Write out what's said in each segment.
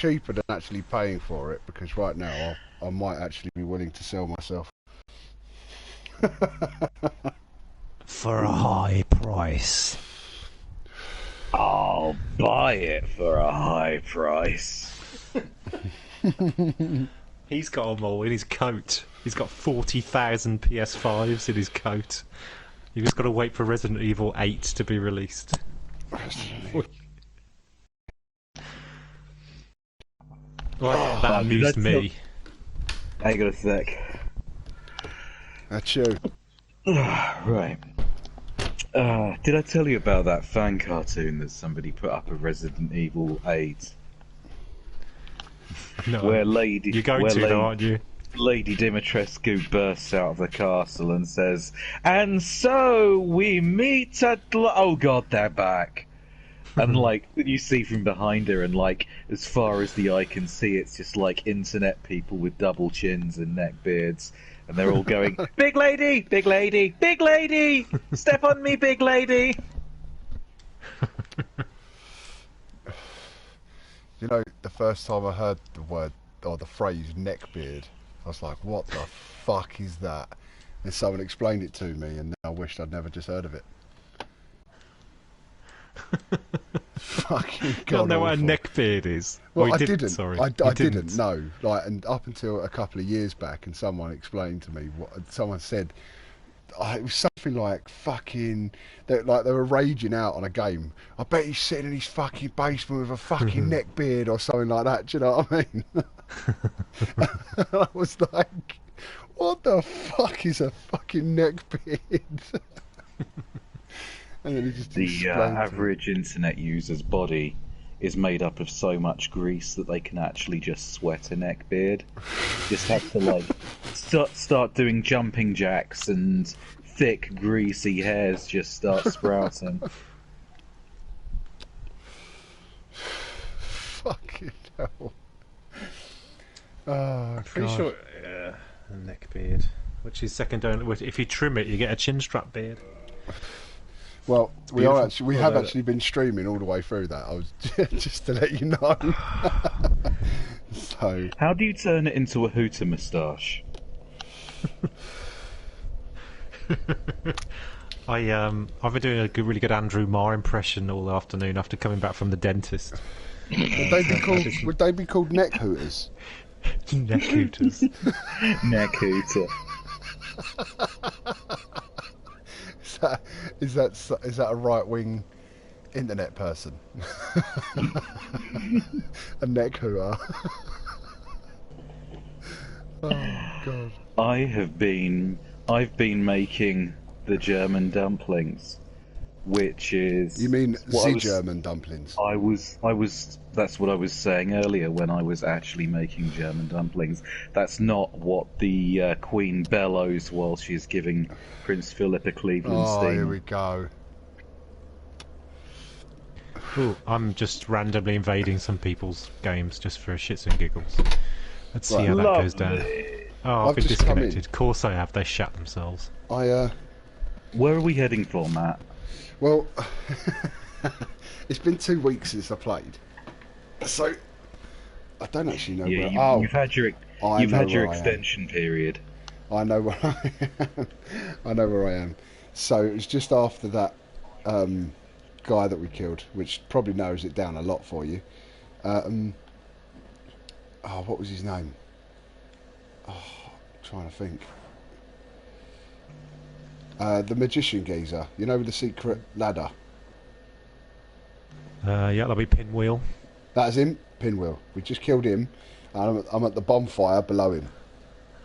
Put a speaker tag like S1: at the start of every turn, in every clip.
S1: cheaper than actually paying for it, because right now I might actually be willing to sell myself.
S2: For a high price.
S3: I'll buy it for a high price.
S2: He's got them all in his coat. He's got 40,000 PS5s in his coat. You've just got to wait for Resident Evil 8 to be released. Well, that amused me.
S3: Hang on a sec.
S1: That's you.
S3: Right. Did I tell you about that fan cartoon that somebody put up of Resident Evil 8?
S2: No,
S3: Where
S2: you're going to, though, aren't you?
S3: Lady Dimitrescu bursts out of the castle and says, "And so we meet at..." Oh god, they're back. And like, you see from behind her, and like, as far as the eye can see, it's just like internet people with double chins and neck beards. And they're all going, "Big lady! Big lady! Big lady! Step on me, big lady!"
S1: You know, the first time I heard the word, or the phrase, neckbeard, I was like, what the fuck is that? And someone explained it to me, and I wished I'd never just heard of it. Fucking god.
S2: You don't know what a
S1: awful.
S2: neckbeard is?
S1: Well,
S2: Oh,
S1: I didn't.
S2: Sorry,
S1: I didn't know. Like, and up until a couple of years back, and someone explained to me what someone said. It was something like fucking. They were raging out on a game. I bet he's sitting in his fucking basement with a fucking neck beard or something like that. Do you know what I mean? And I was like, what the fuck is a fucking neck beard? And then he just
S3: The average internet user's body is made up of so much grease that they can actually just sweat a neck beard. Just have to like start doing jumping jacks, and thick greasy hairs just start sprouting.
S1: Fucking hell. Oh,
S2: I'm pretty
S1: God.
S2: sure a neckbeard, which is second only. If you trim it, you get a chin strap beard.
S1: Well, we have
S2: Although-
S1: actually been streaming all the way through that. I was just to let you know. So
S3: How do you turn it into a hooter moustache?
S2: I've been doing a really good Andrew Marr impression all afternoon after coming back from the dentist.
S1: would they be called neck hooters?
S2: Neck hooters.
S3: Neck hooter.
S1: Is that a right wing internet person? A neck hooter. Oh god.
S3: I've been making the German dumplings, which is...
S1: You mean
S3: what I was-
S1: German dumplings?
S3: I was. That's what I was saying earlier when I was actually making German dumplings. That's not what the Queen bellows while she's giving Prince Philip a Cleveland
S1: Oh,
S3: steam.
S1: here we go.
S2: Ooh, I'm just randomly invading some people's games just for shits and giggles. Let's see
S1: Right.
S2: how that goes down.
S3: Lovely.
S2: Oh, I've been
S1: just come in.
S2: disconnected. Of course I have. They shat themselves.
S1: Well,
S3: Where are we heading for, Matt?
S1: it's been 2 weeks since I played, so I don't actually know
S3: Yeah,
S1: where.
S3: you've had your
S1: I know
S3: your
S1: where I am.
S3: extension period.
S1: I know where I am. I know where I am. So it was just after that guy that we killed, which probably narrows it down a lot for you. What was his name? I'm trying to think. The magician geezer, you know, with the secret ladder.
S2: Yeah, that'll be Pinwheel.
S1: That's him, Pinwheel. We just killed him, and I'm at the bonfire below him.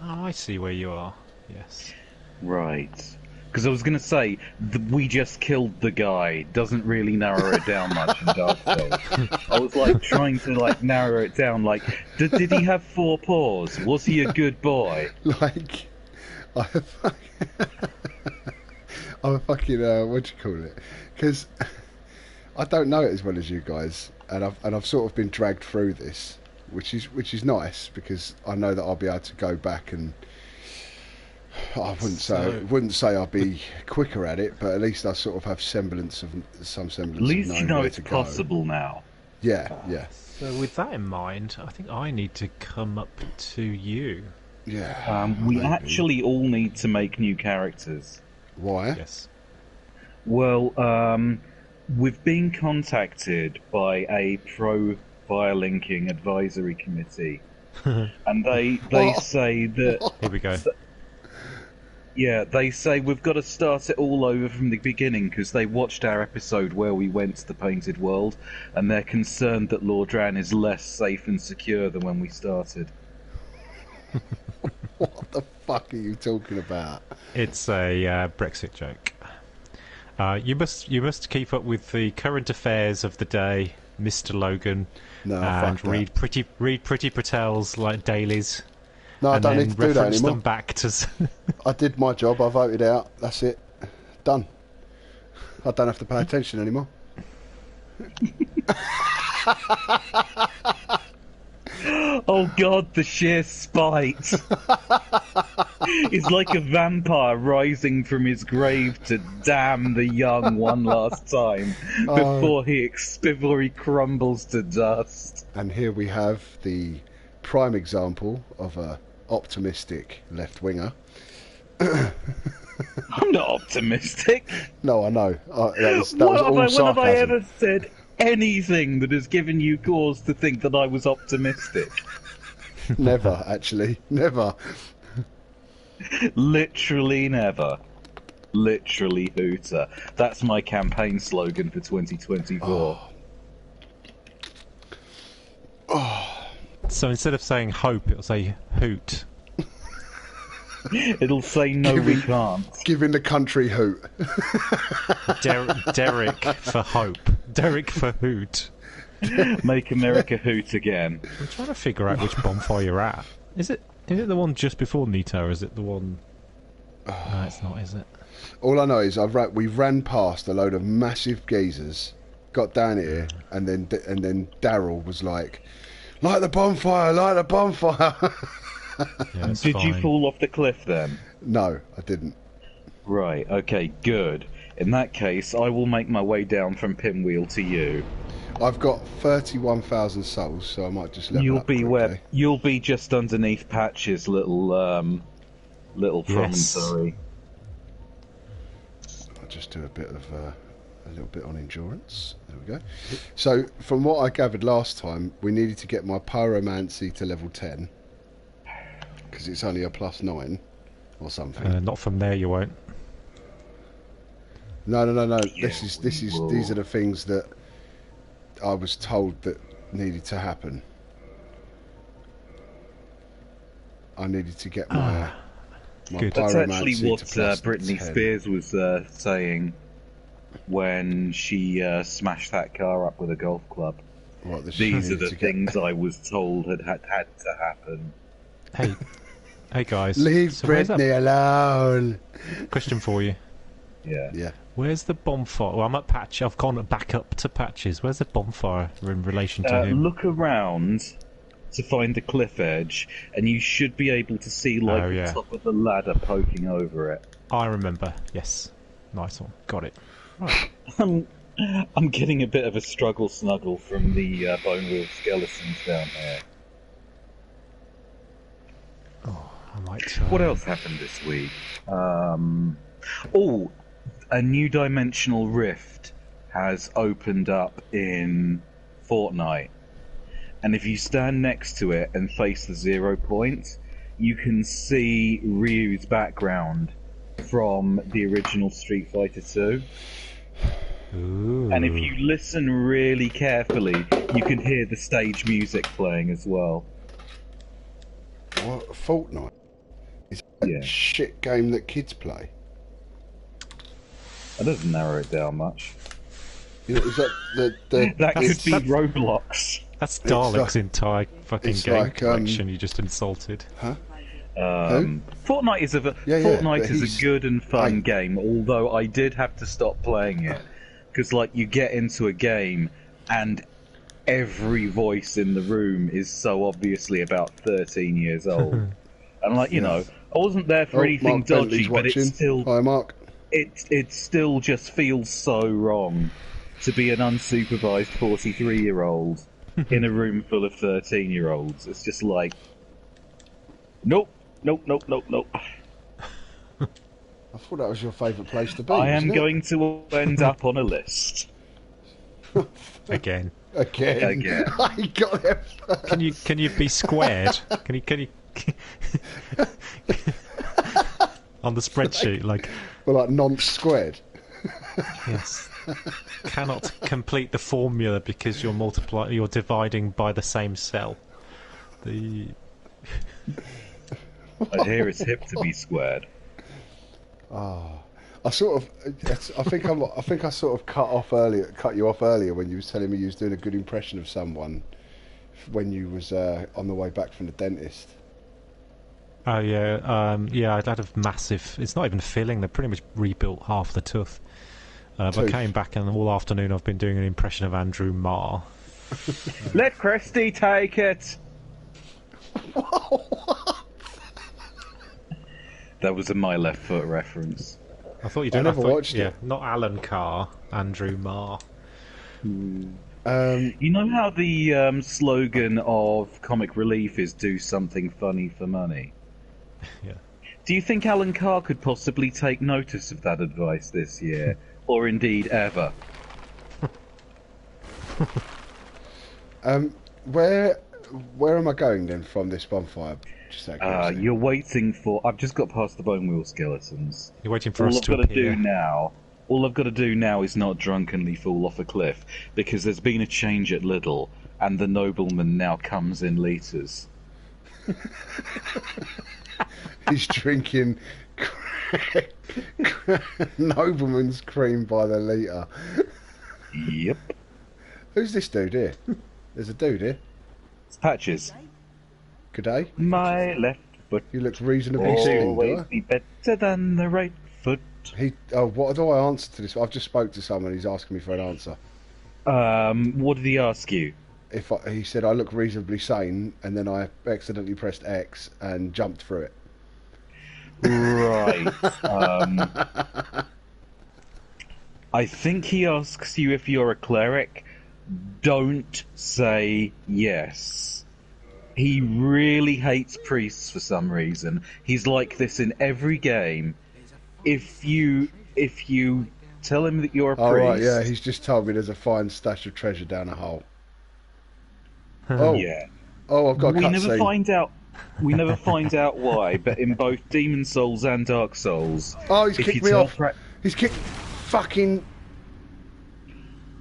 S2: Oh, I see where you are. Yes.
S3: Right. Because I was going to say, we just killed the guy doesn't really narrow it down much in Dark Souls. I was like trying to like narrow it down, like, did he have 4 paws? Was he a good boy?
S1: Like, I'm a fucking what do you call it? Because I don't know it as well as you guys, and I've sort of been dragged through this, which is nice because I know that I'll be able to go back and I wouldn't say I'll be quicker at it, but at least I sort of have some semblance
S3: At least
S1: of
S3: you
S1: knowing
S3: know
S1: where
S3: it's
S1: to go.
S3: possible now.
S1: Yeah, yeah,
S2: So with that in mind, I think I need to come up to you.
S1: yeah.
S3: We
S1: maybe.
S3: actually all need to make new characters.
S1: Why?
S2: Yes.
S3: Well, we've been contacted by a pro-violinking advisory committee, and they
S1: What?
S3: say that
S2: Here we go.
S3: yeah, they say we've got to start it all over from the beginning because they watched our episode where we went to the Painted World, and they're concerned that Lordran is less safe and secure than when we started.
S1: What the fuck are you talking about?
S2: It's a Brexit joke. You must keep up with the current affairs of the day, Mr. Logan,
S1: No,
S2: and
S1: fuck that.
S2: read Pretty Patel's like dailies.
S1: No, I
S2: and
S1: don't
S2: then
S1: need to do that
S2: reference
S1: anymore.
S2: them back to.
S1: I did my job. I voted out. That's it. Done. I don't have to pay attention anymore.
S3: Oh god, the sheer spite! He's like a vampire rising from his grave to damn the young one last time before he crumbles to dust.
S1: And here we have the prime example of a optimistic left winger.
S3: I'm not optimistic.
S1: No, I know. That was
S3: When
S1: all
S3: have
S1: sarcasm.
S3: I ever said anything that has given you cause to think that I was optimistic?
S1: Never, actually. Never.
S3: Literally never. Literally hooter. That's my campaign slogan for 2024.
S2: So instead of saying hope, it'll say hoot.
S3: It'll say no, we can't.
S1: Giving the country hoot.
S2: Derek for hope. Derek for hoot.
S3: Make America hoot again.
S2: I'm trying to figure out which bonfire you're at. Is it the one just before Nito, or is it the one? No, it's not, is it?
S1: All I know is we ran past a load of massive geezers, got down here, and then Daryl was like, "Light the bonfire! Light the bonfire!"
S2: Yeah, it's
S3: Did you
S2: fine.
S3: fall off the cliff then?
S1: No, I didn't.
S3: Right, okay, good. In that case, I will make my way down from Pinwheel to you.
S1: I've got 31,000 souls, so I might just level
S3: You'll
S1: up
S3: be
S1: quickly.
S3: you'll be just underneath Patch's little
S2: Yes.
S3: promontory.
S1: I'll just do a little bit on endurance. There we go. So, from what I gathered last time, we needed to get my pyromancy to level 10 because it's only a +9 or something.
S2: Not from there, you won't.
S1: No.
S3: Yeah,
S1: These are the things that I was told that needed to happen. I needed to get my
S2: Good.
S3: That's actually
S1: pyromancy
S3: what
S1: to
S3: Britney
S1: +10.
S3: Spears was saying when she smashed that car up with a golf club.
S1: What, that she
S3: These are
S1: needed
S3: the
S1: to get-
S3: things I was told had to happen.
S2: Hey guys.
S1: Leave
S2: so where's that-
S1: Britney alone.
S2: Question for you.
S3: Yeah.
S1: Yeah.
S2: Where's the bonfire? Well, I'm at Patch. I've gone back up to Patches. Where's the bonfire in relation to him?
S3: Look around to find the cliff edge, and you should be able to see like
S2: Oh, yeah.
S3: the top of the ladder poking over it.
S2: I remember. Yes. Nice one. Got it.
S3: I'm getting a bit of a struggle snuggle from the bone wheel skeletons down there.
S2: I might.
S3: What else happened this week? Oh, a new dimensional rift has opened up in Fortnite. And if you stand next to it and face the 0 point, you can see Ryu's background from the original Street Fighter 2.
S2: Ooh.
S3: And if you listen really carefully, you can hear the stage music playing as well.
S1: What, Fortnite? Is that
S3: Yeah.
S1: a shit game that kids play?
S3: That doesn't narrow it down much.
S1: You know, is that the
S3: That could
S1: it's-
S3: be Roblox.
S2: That's Dalek's
S1: like-
S2: entire fucking
S1: it's
S2: game
S1: like,
S2: collection you just insulted.
S3: Fortnite is
S1: Yeah,
S3: Fortnite
S1: but
S3: is
S1: he's-
S3: a good and fun
S1: I-
S3: game. Although I did have to stop playing it because, like, you get into a game and every voice in the room is so obviously about 13 years old. And like, you know, I wasn't there for anything
S1: Mark Bentley's
S3: dodgy, but
S1: watching.
S3: it's still
S1: Hi, Mark.
S3: it still just feels so wrong. to be an unsupervised 43-year-old in a room full of 13-year-olds. It's just like, nope, nope, nope, nope, nope.
S1: I thought that was your favourite place to be.
S3: I am
S1: wasn't it?
S3: going to end up on a list.
S2: Again.
S3: Again.
S1: I got there first.
S2: Can you be squared? Can you on the spreadsheet like
S1: Well, like non-squared.
S2: yes. Cannot complete the formula because you're dividing by the same cell. The
S3: I hear it's hip to be squared.
S1: I sort of, I think I sort of cut you off earlier when you was telling me you was doing a good impression of someone when you was on the way back from the dentist.
S2: Oh yeah, yeah. I'd had a massive. It's not even filling. They pretty much rebuilt half the tooth. But I came back and all afternoon I've been doing an impression of Andrew Marr.
S3: Let Christy take it. That was a My Left Foot reference.
S2: I thought you
S1: I
S2: did.
S1: never watched
S2: yeah,
S1: it.
S2: not Alan Carr, Andrew Marr.
S3: You know how the slogan of Comic Relief is "Do something funny for money."
S2: Yeah.
S3: Do you think Alan Carr could possibly take notice of that advice this year, or indeed ever?
S1: Where am I going then from this bonfire? Just out of curiosity.
S3: You're waiting for. I've just got past the bone wheel skeletons.
S2: You're waiting for
S3: All
S2: us
S3: I've
S2: to
S3: got to
S2: appear.
S3: do now. All I've got to do now is not drunkenly fall off a cliff, because there's been a change at Lidl, and the nobleman now comes in litres.
S1: He's drinking nobleman's cream by the litre.
S3: Yep.
S1: Who's this dude here? There's a dude here.
S3: It's Patches.
S1: Good day.
S3: My left foot
S1: You look reasonably seen,
S3: always
S1: do
S3: be better than the right foot.
S1: I? What do I answer to this? I've just spoke to someone. He's asking me for an answer.
S3: What did he ask you?
S1: He said I look reasonably sane, and then I accidentally pressed X and jumped through it.
S3: Right. I think he asks you if you're a cleric. Don't say yes. He really hates priests for some reason. He's like this in every game. If you tell him that you're a
S1: Oh
S3: priest,
S1: right, yeah. He's just told me there's a fine stash of treasure down a hole. Oh,
S3: yeah.
S1: oh, I've got a
S3: We never
S1: cutscene.
S3: find out. We never find out why, but in both Demon Souls and Dark Souls,
S1: Oh, he's
S3: if
S1: kicked
S3: you
S1: me
S3: tell
S1: off. He's kicked. Fucking.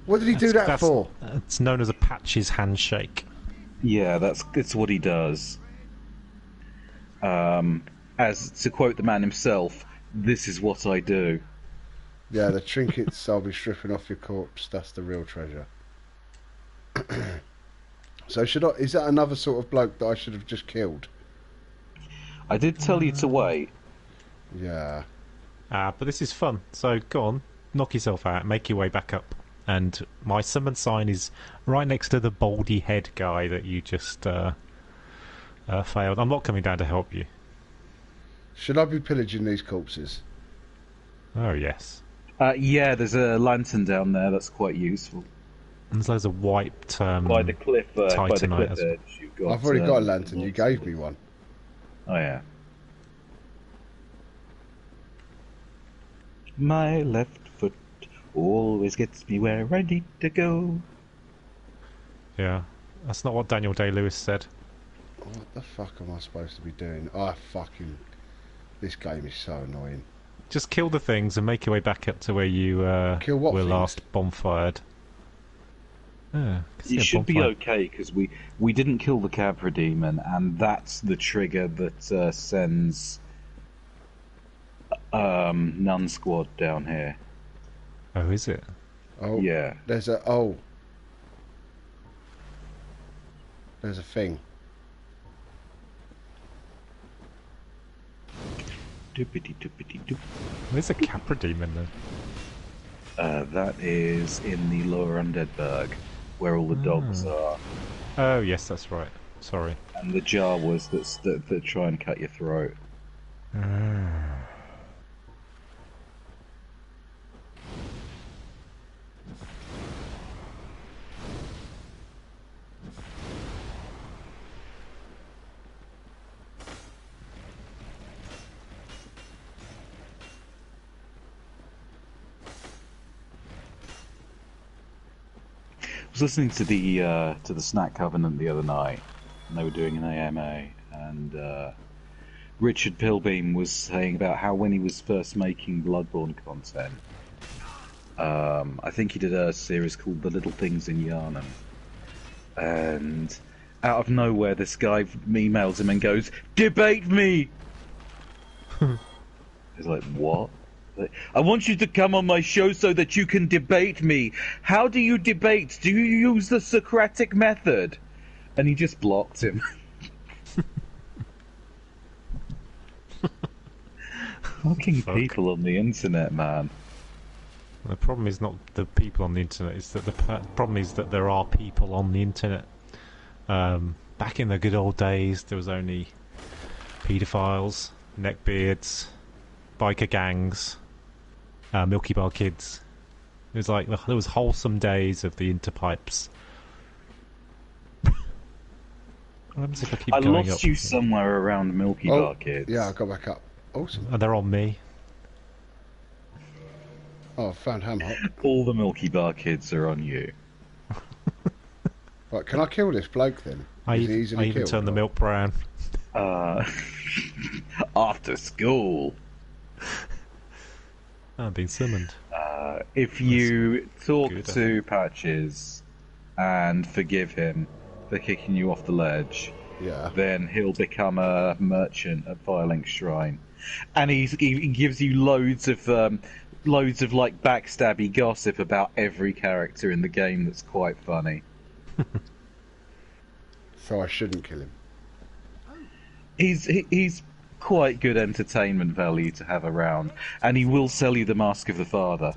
S1: What did he do that for?
S2: It's known as a Patches handshake.
S3: yeah, it's what he does. As to quote the man himself, "This is what I do."
S1: Yeah, the trinkets I'll be stripping off your corpse. That's the real treasure. So is that another sort of bloke that I should have just killed?
S3: I did tell you to wait.
S1: Yeah.
S2: But this is fun. So go on, knock yourself out, make your way back up. And my summon sign is right next to the baldy head guy that you just failed. I'm not coming down to help you.
S1: Should I be pillaging these corpses?
S2: Oh yes.
S3: Yeah, there's a lantern down there that's quite useful.
S2: And there's loads of wiped
S3: By the cliff,
S2: Titanite as well.
S3: edge, you've got.
S1: I've already got a lantern. You gave me one.
S3: Oh yeah. My left foot always gets me where I need to go.
S2: Yeah, that's not what Daniel Day-Lewis said.
S1: What the fuck am I supposed to be doing? This game is so annoying.
S2: Just kill the things and make your way back up to where you
S1: Kill what
S2: were
S1: things?
S2: last bonfired. Yeah,
S3: You should be okay because we didn't kill the Capra Demon, and that's the trigger that sends Nun Squad down here.
S2: Oh, is it?
S1: Oh,
S3: Yeah.
S1: There's a thing.
S3: Doopity doopity doop.
S2: There's a Capra demon then.
S3: That is in the lower Undeadburg, where all the dogs are,
S2: Oh yes, that's right. Sorry.
S3: and the Jawas that try and cut your throat. was listening to the Snack Covenant the other night, and they were doing an AMA, and Richard Pilbeam was saying about how when he was first making Bloodborne content, I think he did a series called The Little Things in Yharnam, and out of nowhere this guy emails him and goes, "Debate me!" He's like, "What?" "I want you to come on my show so that you can debate me. How do you debate? Do you use the Socratic method?" And he just blocked him. Fucking people on the internet, man.
S2: The problem is not the people on the internet, it's that the problem is that there are people on the internet. Back in the good old days, there was only paedophiles, neckbeards, biker gangs, Milky Bar kids. It was like there was wholesome days of the interpipes. What happens if I keep going up?
S3: Lost you somewhere around Milky Bar kids.
S1: Yeah, I got back up. Awesome.
S2: And they're on me.
S1: Oh, I found ham hock.
S3: All the Milky Bar kids are on you.
S1: Right, can I kill this bloke then?
S2: I
S1: Is he easily
S2: even
S1: killed,
S2: turned the
S1: or-
S2: milk brown.
S3: After school.
S2: I'm being summoned.
S3: If you talk
S2: good,
S3: to Patches and forgive him for kicking you off the ledge,
S1: Yeah.
S3: then he'll become a merchant at Firelink Shrine, and he gives you loads of like backstabby gossip about every character in the game. That's quite funny.
S1: So I shouldn't kill him.
S3: He's quite good entertainment value to have around, and he will sell you the Mask of the Father.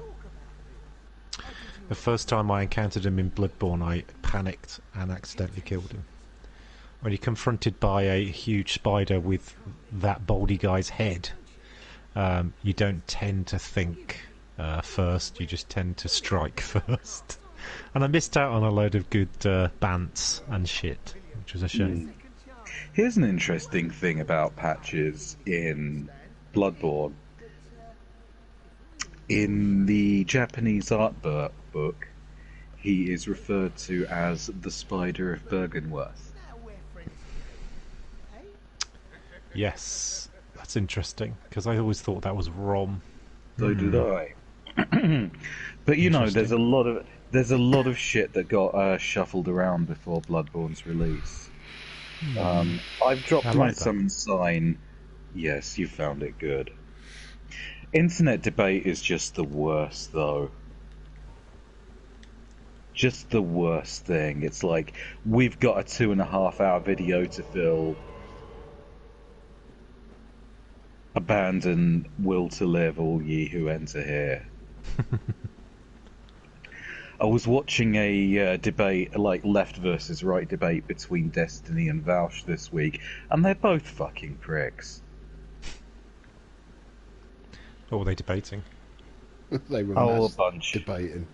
S2: The first time I encountered him in Bloodborne, I panicked and accidentally killed him. When you're confronted by a huge spider with that baldy guy's head, you don't tend to think first, you just tend to strike first. And I missed out on a load of good bants and shit, which was a shame.
S3: Here's an interesting thing about Patches in Bloodborne. In the Japanese art book, he is referred to as the Spider of Bergenworth.
S2: Yes, that's interesting, because I always thought that was Rom.
S3: So did I. But you know, there's a lot of shit that got shuffled around before Bloodborne's release. I've dropped
S2: I
S3: my
S2: like that.
S3: summon sign. Yes, you found it good. Internet debate is just the worst, though. Just the worst thing. It's like, we've got a 2.5-hour video to fill. Abandon will to live, all ye who enter here. I was watching a debate, like left versus right debate between Destiny and Vouch this week, and they're both fucking pricks.
S2: What were they debating?
S1: They were
S3: Oh, a
S1: mass
S3: bunch.
S1: debating.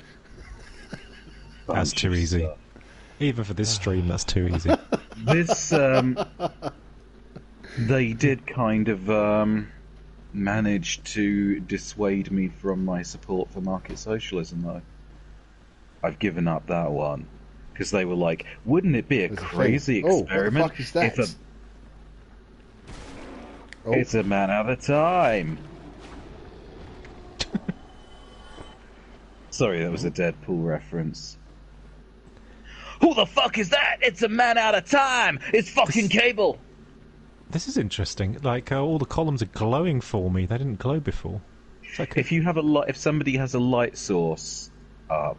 S2: That's
S3: Bunch
S2: too
S3: of
S2: easy.
S3: stuff.
S2: Even for this stream, that's too easy.
S3: This, they did kind of manage to dissuade me from my support for market socialism, though. I've given up that one. Because they were like, wouldn't it be a
S1: There's a
S3: crazy
S1: thing. Oh, what the
S3: experiment
S1: fuck is that?
S3: if
S1: Oh,
S3: it's a man at a time? Sorry, that was a Deadpool reference. Who the fuck is that? It's a man out of time! It's fucking Cable!
S2: This is interesting. Like, all the columns are glowing for me. They didn't glow before. It's like
S3: If you have if somebody has a light source up,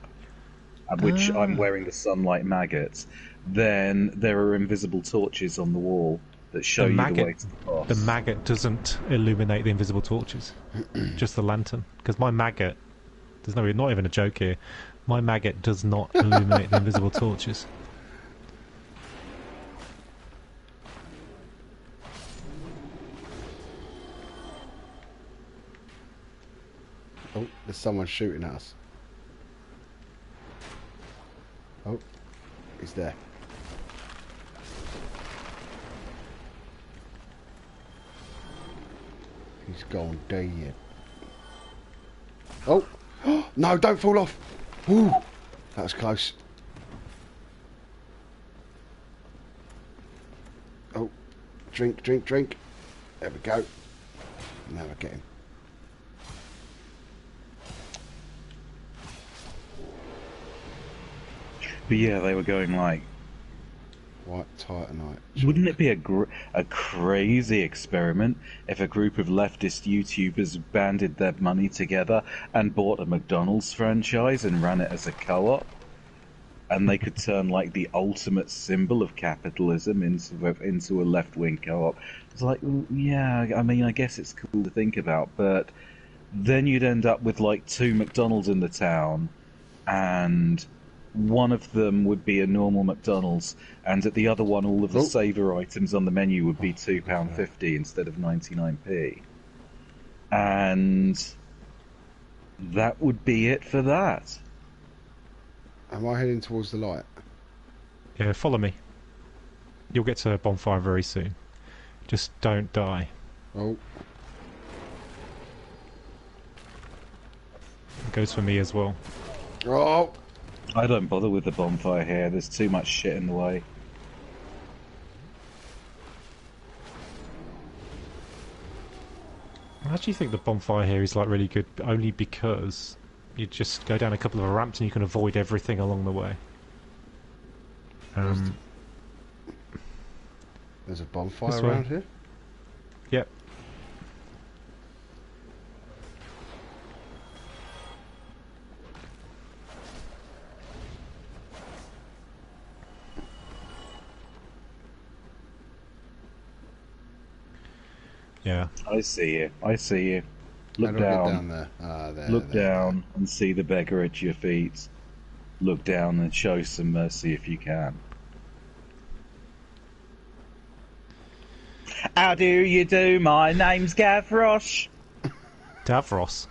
S3: at which I'm wearing the sunlight maggots, then there are invisible torches on the wall that show you the way to the boss.
S2: the maggot doesn't illuminate the invisible torches, just the lantern. Because my maggot, there's not even a joke here. My maggot does not illuminate the invisible torches.
S1: oh, there's someone shooting at us. Oh, he's there. He's gone dead. Oh! No, don't fall off! Ooh! That was close. Drink, drink, drink. There we go. Now we're getting.
S3: But yeah, they were going like,
S1: White Titanite.
S3: wouldn't it be a crazy experiment if a group of leftist YouTubers banded their money together and bought a McDonald's franchise and ran it as a co-op? And they could turn like the ultimate symbol of capitalism into a left-wing co-op. It's like, yeah, I mean, I guess it's cool to think about, but then you'd end up with like 2 McDonald's in the town, and one of them would be a normal McDonald's, and at the other one, all of the saver items on the menu would be £2.50 instead of 99p. And that would be it for that.
S1: Am I heading towards the light?
S2: Yeah, follow me. You'll get to a bonfire very soon. Just don't die.
S1: Oh.
S2: It goes for me as well.
S1: Oh!
S3: I don't bother with the bonfire here, there's too much shit in the way.
S2: I actually think the bonfire here is like really good only because you just go down a couple of ramps and you can avoid everything along the way.
S1: There's a bonfire
S2: This way.
S1: around here?
S2: Yep. Yeah.
S3: I see you, I see you. Look
S1: How do I get
S3: down.
S1: down there? Ah, there.
S3: Look
S1: there,
S3: down and see the beggar at your feet. Look down and show some mercy if you can. How do you do? My name's Gavroche.
S2: Davros.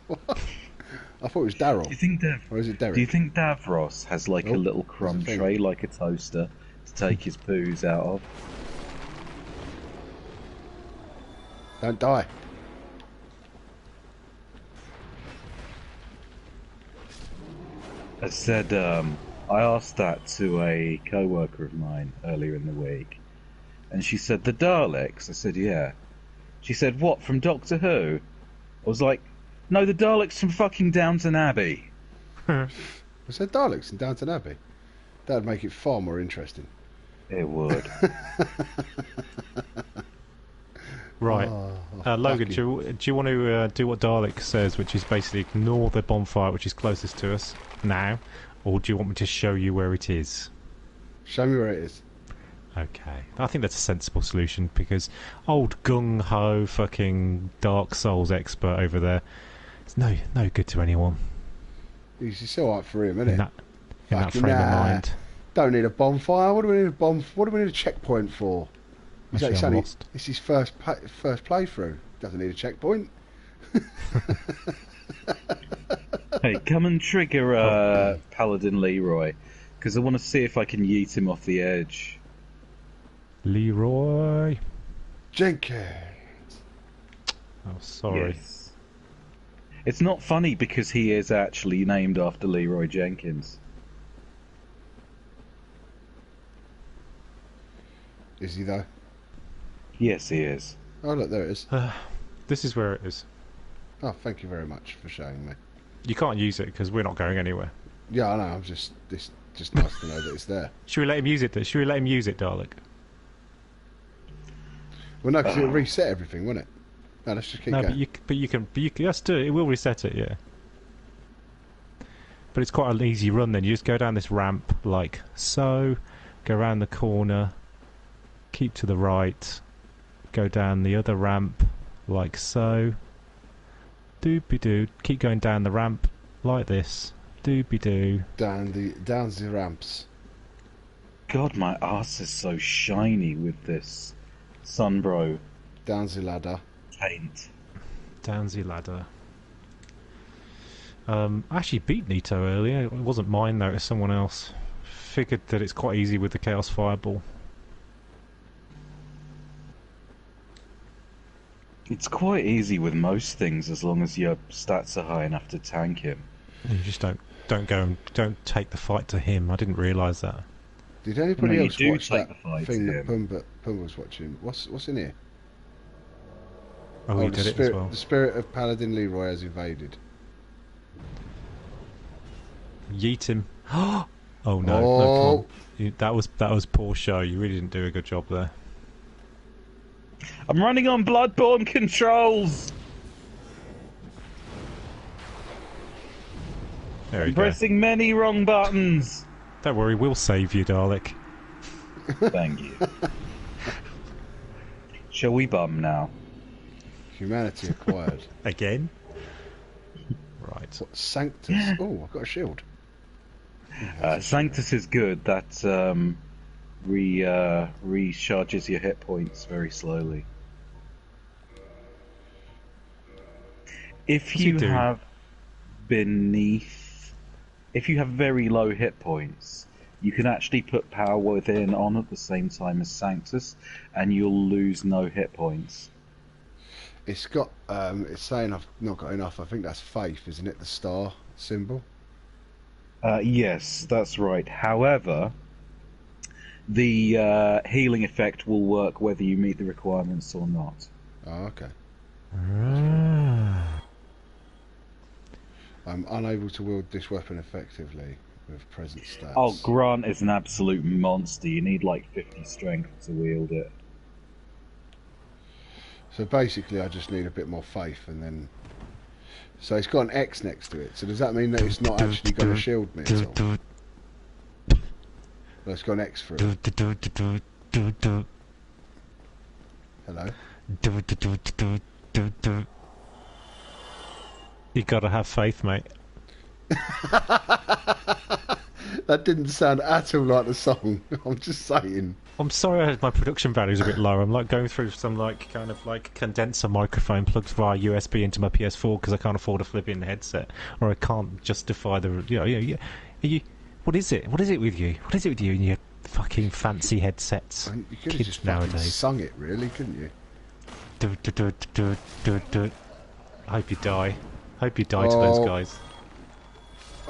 S1: I thought it was Daryl.
S3: Do you think
S1: Or is it Derek?
S3: Do you think Davros has like a
S1: Oh,
S3: little crumb
S1: there's a thing.
S3: tray, like a toaster, to take his poos out of?
S1: Don't die.
S3: I said, I asked that to a co-worker of mine earlier in the week, and she said, the Daleks? I said, yeah. She said, what, from Doctor Who? I was like, no, the Daleks from fucking Downton Abbey.
S1: Was there Daleks in Downton Abbey? That'd make it far more interesting.
S3: It would.
S2: Right. Logan,
S1: fucking-
S2: do you want to do what Dalek says, which is basically ignore the bonfire which is closest to us now, or do you want me to show you where it is?
S1: Show me where it is.
S2: Okay. I think that's a sensible solution, because old gung-ho fucking Dark Souls expert over there, it's no good to anyone
S1: It's alright for him,
S2: in
S1: isn't it?
S2: that
S1: Fucking
S2: frame of
S1: nah.
S2: mind.
S1: Don't need a bonfire. What do we need What do we need a checkpoint for?
S2: Actually, I'm lost.
S1: It's his first playthrough. Doesn't need a checkpoint.
S3: Hey, come and trigger Paladin Leroy, because I want to see if I can yeet him off the edge.
S2: Leroy.
S1: Jenkins.
S2: Oh, sorry.
S3: Yes. It's not funny because he is actually named after Leroy Jenkins.
S1: Is he though?
S3: Yes, he is.
S1: Oh look, there it is.
S2: This is where it is.
S1: Oh, thank you very much for showing me.
S2: You can't use it because we're not going anywhere.
S1: Yeah, I know. I'm just nice to know that it's there.
S2: Should we let him use it? Should we let him use it, Dalek?
S1: Well, no, because it'll reset everything, won't it? No, let's just keep
S2: No,
S1: going.
S2: but you can. Let's do it. It will reset it, yeah. But it's quite an easy run. Then you just go down this ramp like so, go around the corner, keep to the right, go down the other ramp like so. Doopy-doo. Keep going down the ramp like this. Doopy-doo.
S1: Down the ramps.
S3: God, my ass is so shiny with this Sunbro
S1: Down the ladder.
S3: paint.
S2: Down the ladder. I actually beat Nito earlier. It wasn't mine though, it was someone else. Figured that it's quite easy with the Chaos Fireball.
S3: It's quite easy with most things as long as your stats are high enough to tank him.
S2: You just don't go and don't take the fight to him. I didn't realise that.
S1: Did anybody
S3: you
S1: else
S3: do
S1: watch
S3: take
S1: that
S3: the fight
S1: thing
S3: to
S1: that
S3: him.
S1: Pumba was watching? What's in here?
S2: Oh, he
S1: the
S2: did it as
S1: spirit,
S2: well.
S1: the spirit of Paladin Leroy has invaded.
S2: Yeet him. Oh no, no, come
S1: Oh,
S2: on. That was poor show. You really didn't do a good job there.
S3: I'm running on Bloodborne controls.
S2: There we
S3: I'm
S2: go.
S3: pressing many wrong buttons.
S2: Don't worry, we'll save you, Dalek.
S3: Thank you. Shall we bum now?
S1: humanity acquired.
S2: Again? Right.
S1: What, Sanctus? Oh, I've got a shield.
S3: Sanctus is good. That recharges your hit points very slowly. If
S2: What's he
S3: you
S2: do?
S3: have if you have very low hit points, you can actually put Power Within on at the same time as Sanctus, and you'll lose no hit points.
S1: It's got. It's saying I've not got enough. I think that's faith, isn't it? The star symbol.
S3: Yes, that's right. However, the healing effect will work whether you meet the requirements or not.
S1: Oh, okay.
S2: Ah.
S1: I'm unable to wield this weapon effectively with present stats.
S3: Oh, Grant is an absolute monster. You need like 50 strength to wield it.
S1: So basically, I just need a bit more faith, and then. So it's got an X next to it. So does that mean that it's not actually going to shield me at all? Well, it's got an X for it. Hello.
S2: You gotta have faith, mate.
S1: That didn't sound at all like the song. I'm just saying.
S2: I'm sorry my production value's a bit low. I'm like going through some kind of condenser microphone plugged via USB into my PS4 because I can't afford a flipping headset, or I can't justify the what is it? What is it with you? What is it with you and your fucking fancy headsets?
S1: You could have
S2: Kids
S1: just fucking
S2: nowadays.
S1: sung it, really, couldn't you?
S2: I hope you die. Hope you die to those guys.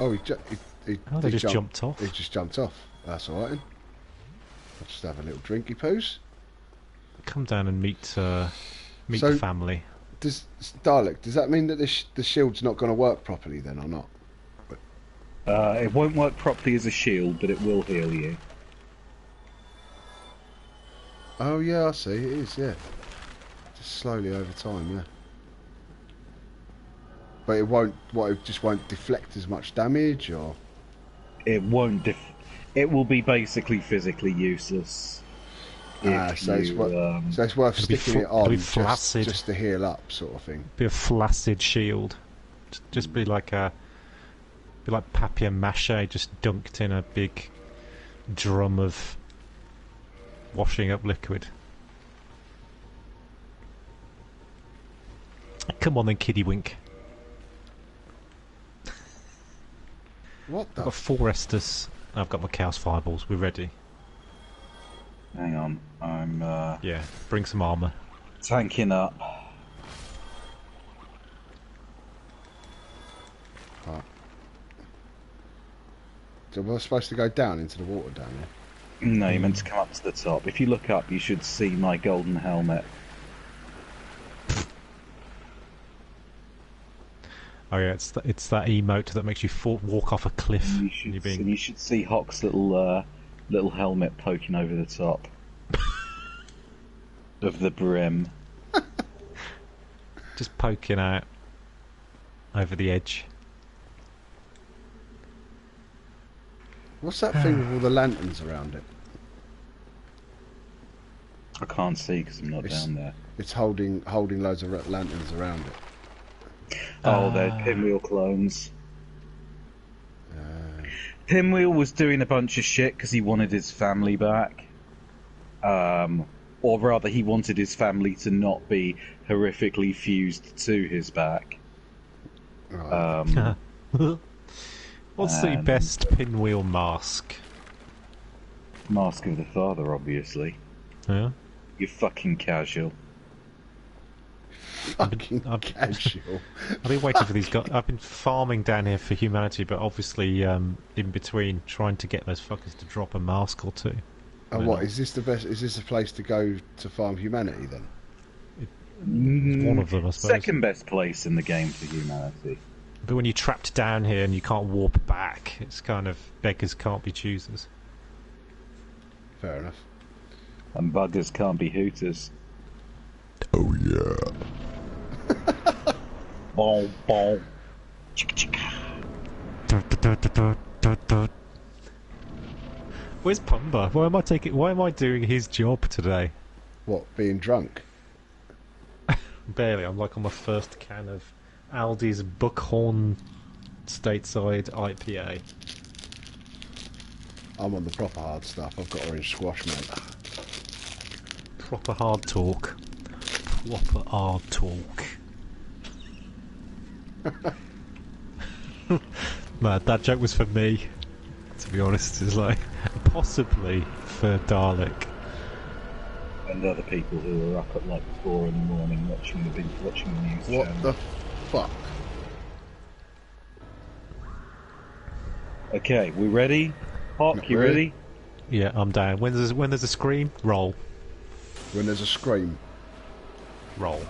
S1: Oh,
S2: They just jumped off.
S1: He just jumped off. That's all right. Then. I'll just have a little drinky poos.
S2: Come down and meet the family.
S1: Dalek, does that mean that the shield's not going to work properly then, or not?
S3: It won't work properly as a shield, but it will heal you.
S1: Oh yeah, I see. It is, yeah. Just slowly over time, yeah. But it won't. What? It just won't deflect as much damage, or
S3: It won't. It will be basically physically useless.
S1: so it's worth
S2: It'll be
S1: sticking it
S2: it'll
S1: on
S2: be flaccid.
S1: just to heal up, sort of thing.
S2: Be a flaccid shield. Just be like papier mâché, just dunked in a big drum of washing up liquid. Come on then, Kiddywink.
S1: What
S2: I've
S1: the?
S2: got 4 Estus. I've got my Chaos Fireballs. We're ready.
S3: Hang on, I'm
S2: Yeah, bring some armour.
S3: tanking up.
S1: Right. So we're supposed to go down into the water down there.
S3: No, you're meant to come up to the top. If you look up, you should see my golden helmet.
S2: Oh yeah, it's that emote that makes you walk off a cliff.
S3: And
S2: and
S3: you should see Hawk's little helmet poking over the top of the brim.
S2: just poking out over the edge.
S1: What's that thing with all the lanterns around it?
S3: I can't see because I'm not
S1: It's-
S3: down there.
S1: It's holding loads of lanterns around it.
S3: Oh, they're Pinwheel clones.
S1: Uh,
S3: Pinwheel was doing a bunch of shit because he wanted his family back. Or rather, he wanted his family to not be horrifically fused to his back.
S1: right.
S2: What's the best pinwheel mask?
S3: Mask of the Father, obviously.
S2: Yeah.
S3: You fucking casual.
S1: Fucking
S2: I've-
S1: casual.
S2: I've been waiting for these guys. I've been farming down here for humanity, but obviously in between trying to get those fuckers to drop a mask or two.
S1: And what is this the best? Is this a place to go to farm humanity then?
S2: It's one of them, I suppose.
S3: Second best place in the game for humanity.
S2: But when you're trapped down here and you can't warp back, it's kind of beggars can't be choosers.
S1: Fair enough.
S3: And buggers can't be hooters.
S1: Oh yeah.
S3: Boom, boom. Chicka, chicka.
S2: Where's Pumba? Why am I doing his job today?
S1: What? Being drunk?
S2: Barely. I'm like on my first can of Aldi's Buckhorn Stateside IPA.
S1: I'm on the proper hard stuff. I've got orange squash, mate.
S2: Proper hard talk. Proper hard talk. Man, that joke was for me. To be honest, it's like possibly for Dalek.
S3: And other people who are up at like 4 in the morning watching the news
S1: What
S3: channel.
S1: the fuck?
S3: Okay, we ready? Hawk,
S1: Not
S3: you
S1: really.
S3: ready?
S2: Yeah, I'm down. When there's a scream, roll.
S1: When there's a scream.
S2: Roll.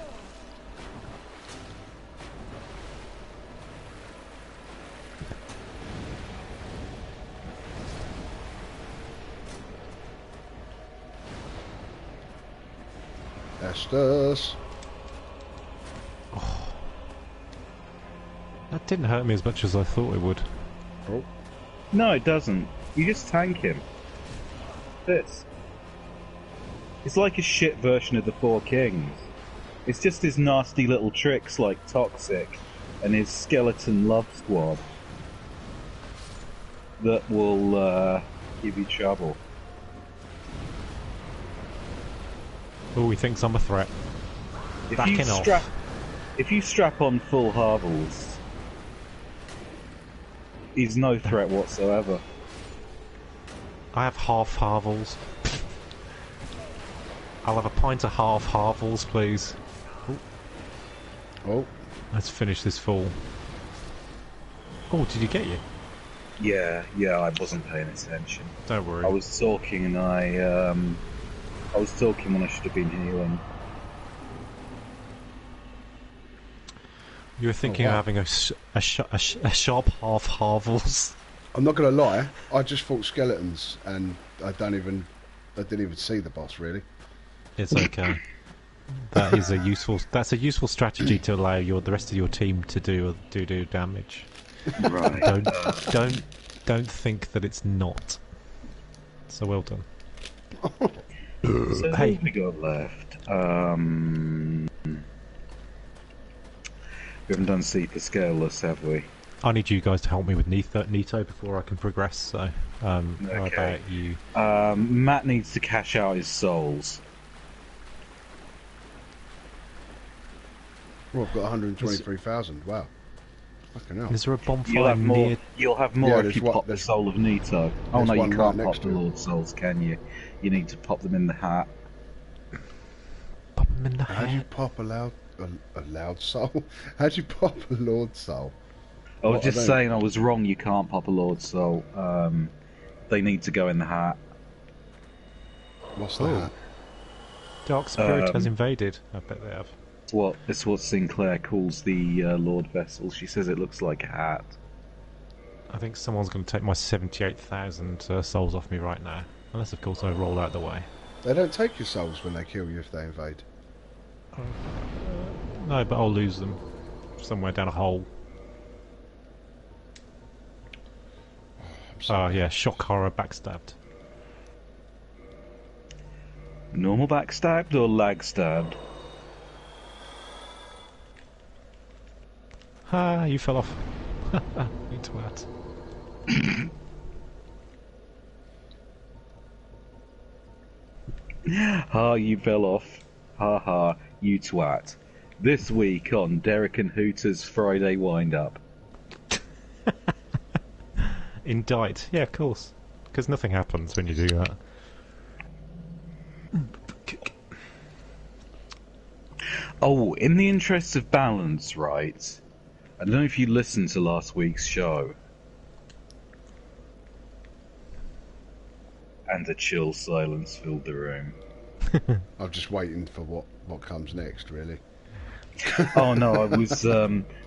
S1: Estes.
S2: That didn't hurt me as much as I thought it would.
S1: Oh.
S3: No, it doesn't. You just tank him. This. It's like a shit version of the Four Kings. It's just his nasty little tricks like Toxic and his skeleton love squad that will give you trouble.
S2: Oh, he thinks I'm a threat. Backing off.
S3: If you strap on full Harvels, he's no threat whatsoever.
S2: I have half Harvels. I'll have a pint of half Harvels, please.
S1: Oh.
S3: Let's
S2: finish this fall. Oh, did you get you?
S3: Yeah, I wasn't paying attention.
S2: Don't worry.
S3: I was talking and I was talking when I should have been healing.
S2: You were thinking
S1: wow.
S2: of having a sharp half Harvels.
S1: I'm not gonna lie. I just fought skeletons, and I didn't even see the boss really.
S2: It's okay. That's a useful strategy to allow the rest of your team to do damage.
S3: Right.
S2: Don't think that it's not. So well done.
S3: So
S2: Hey.
S3: what have we got left? We haven't done Super Scaleless, have we?
S2: I need you guys to help me with Nito before I can progress. So, how
S3: Okay.
S2: about you?
S3: Matt needs to cash out his souls.
S1: Well, I've got 123,000. Wow. Fucking hell.
S2: Is there a
S3: You'll
S2: bonfire
S3: have more.
S2: near?
S3: You'll have more
S1: Yeah,
S3: if
S1: there's
S3: you
S1: one-
S3: pop the
S1: there's-
S3: soul of Nito. Oh
S1: there's
S3: no, you
S1: one right
S3: can't
S1: next
S3: pop the
S1: to it.
S3: Lord souls, can you? You need to pop them in the hat.
S2: Pop 'em in the
S1: How do you
S2: head.
S1: pop a loud soul? How do you pop a Lord soul?
S3: I was
S1: What,
S3: just
S1: I don't-
S3: saying I was wrong. You can't pop a Lord soul. They need to go in the hat.
S1: What's
S2: Oh.
S1: that?
S2: Dark spirit has invaded. I bet they have.
S3: It's what Sinclair calls the Lord vessel. She says it looks like a hat.
S2: I think someone's going to take my 78,000 souls off me right now. Unless, of course, I roll out the way.
S1: They don't take your souls when they kill you if they invade.
S2: No, but I'll lose them somewhere down a hole. Oh, yeah, shock horror backstabbed.
S3: Normal backstabbed or lag stabbed?
S2: Ah, you fell off. You twat.
S3: Ha, you fell off. Ha ha, you twat. This week on Derek and Hooter's Friday Wind-Up.
S2: Indict. Yeah, of course. Because nothing happens when you do that.
S3: Oh, in the interest of balance, right? I don't know if you listened to last week's show. And a chill silence filled the room.
S1: I'm just waiting for what comes next, really.
S3: Oh no,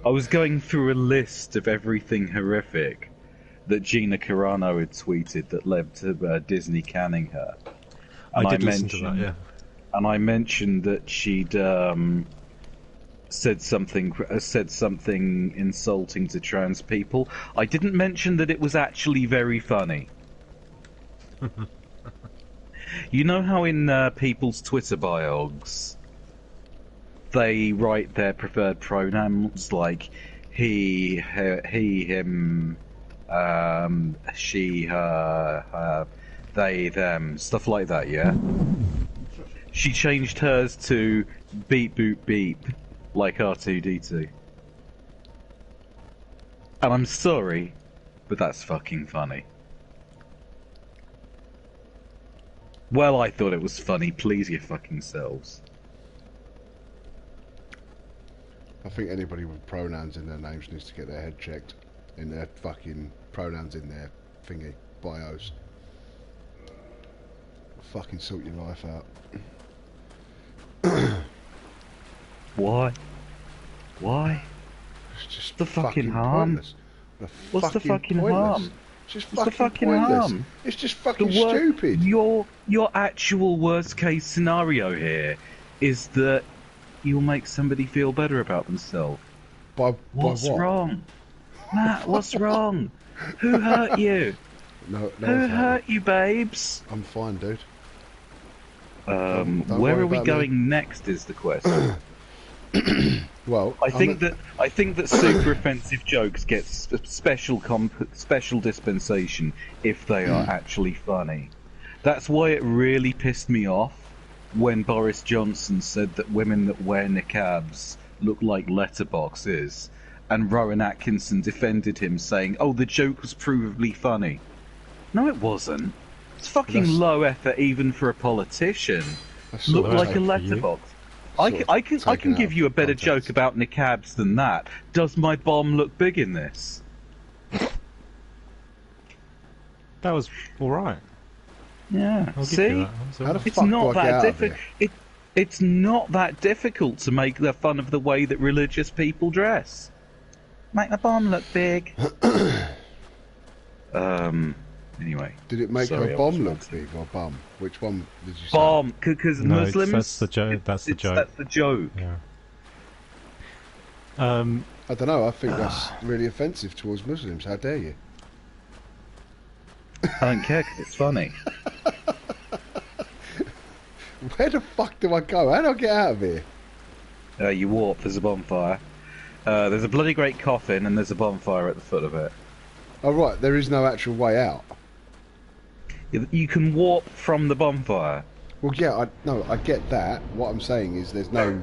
S3: I was going through a list of everything horrific that Gina Carano had tweeted that led to Disney canning her. And
S2: I did listen to that, yeah.
S3: And I mentioned that she'd said something insulting to trans people. I didn't mention that it was actually very funny. You know how in people's Twitter bios they write their preferred pronouns like he, him, she, her, they, them, stuff like that, yeah? She changed hers to beep boop beep, like R2-D2. And I'm sorry, but that's fucking funny. Well, I thought it was funny, please your fucking selves.
S1: I think anybody with pronouns in their names needs to get their head checked. In their fucking pronouns in their thingy, bios. Fucking sort your life out.
S3: Why? Why?
S1: It's just
S3: the fucking harm?
S1: Pointless.
S3: What's the fucking harm?
S1: It's just
S3: What's the
S1: fucking
S3: fucking
S1: pointless.
S3: harm?
S1: It's just fucking stupid.
S3: Your actual worst case scenario here is that you'll make somebody feel better about themselves.
S1: What's
S3: What's wrong? Matt, what's wrong? Who hurt you?
S1: No,
S3: Who hurt you, babes?
S1: I'm fine, dude.
S3: Where
S1: worry
S3: are we
S1: about
S3: going next is the question.
S1: Well,
S3: I think that super offensive jokes get special dispensation if they are actually funny. That's why it really pissed me off when Boris Johnson said that women that wear niqabs look like letterboxes, and Rowan Atkinson defended him, saying, "Oh, the joke was provably funny." No, it wasn't. It's fucking low effort even for a politician. Look like a letterbox. I can give you a better joke about niqabs than that. Does my bomb look big in this?
S2: That was alright.
S3: Yeah.
S2: I'll
S3: See?
S2: give you that.
S1: How the
S3: It's
S1: fuck
S3: not
S1: do I get
S3: that
S1: out of
S3: difficult.
S1: here?
S3: It's not that difficult to make the fun of the way that religious people dress. Make the bomb look big. Anyway.
S1: Did it make
S3: Sorry,
S1: her
S3: I
S1: bomb
S3: was
S1: look
S3: wanting-
S1: big or bum? Which one did you say?
S3: Bomb, because
S2: No,
S3: Muslims.
S2: that's the joke. That's the joke.
S3: That's the joke.
S2: Yeah.
S1: I don't know. I think that's really offensive towards Muslims. How dare you?
S3: I don't care 'cause it's funny.
S1: Where the fuck do I go? How do I get out of here?
S3: You warp. There's a bonfire. There's a bloody great coffin, and there's a bonfire at the foot of it.
S1: Oh right, there is no actual way out.
S3: You can warp from the bonfire.
S1: Well, yeah, I get that. What I'm saying is there's no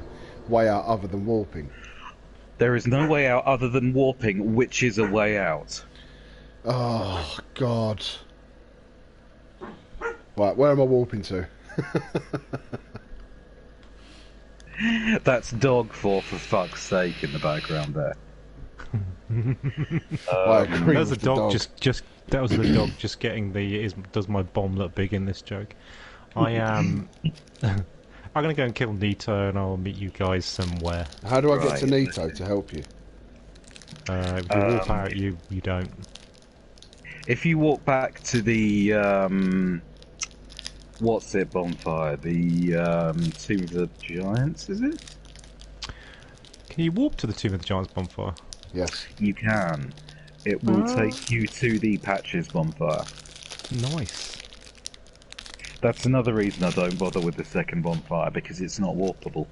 S1: way out other than warping.
S3: There is no way out other than warping, which is a way out.
S1: Oh God. Right, where am I warping to?
S3: That's dog for fuck's sake in the background there.
S1: I agree
S2: That was
S1: with
S2: the
S1: the
S2: dog. That was the dog just getting the. Does my bomb look big in this joke? I am. I'm gonna go and kill Nito, and I'll meet you guys somewhere.
S1: How do I get
S3: Right.
S1: to Nito to help you?
S2: If you walk out, you don't.
S3: If you walk back to the what's it bonfire? The Tomb of the Giants, is it?
S2: Can you walk to the Tomb of the Giants bonfire?
S1: Yes.
S3: You can. It will take you to the Patches bonfire.
S2: Nice.
S3: That's another reason I don't bother with the second bonfire, because it's not warpable.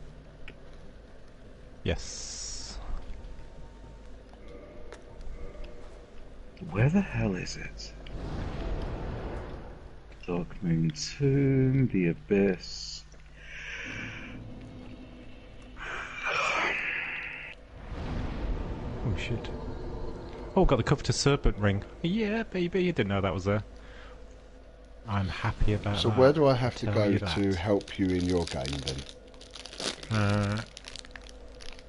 S2: Yes.
S3: Where the hell is it? Dark Moon Tomb, the Abyss.
S2: Oh shit. Oh, got the covetous serpent ring. Yeah, baby. You didn't know that was there. I'm happy about
S1: So
S2: that.
S1: where do I have to
S2: Tell
S1: go
S2: you
S1: to
S2: that.
S1: help you in your game then?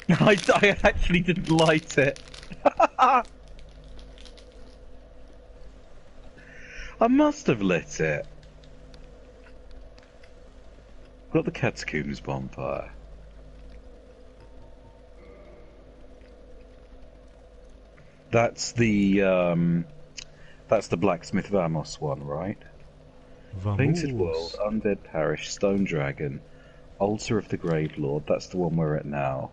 S3: I actually didn't light it. I must have lit it. Got the catacombs bonfire. That's the blacksmith Vamos one, right? Painted World, Undead Parish, Stone Dragon, Altar of the Grave Lord. That's the one we're at now.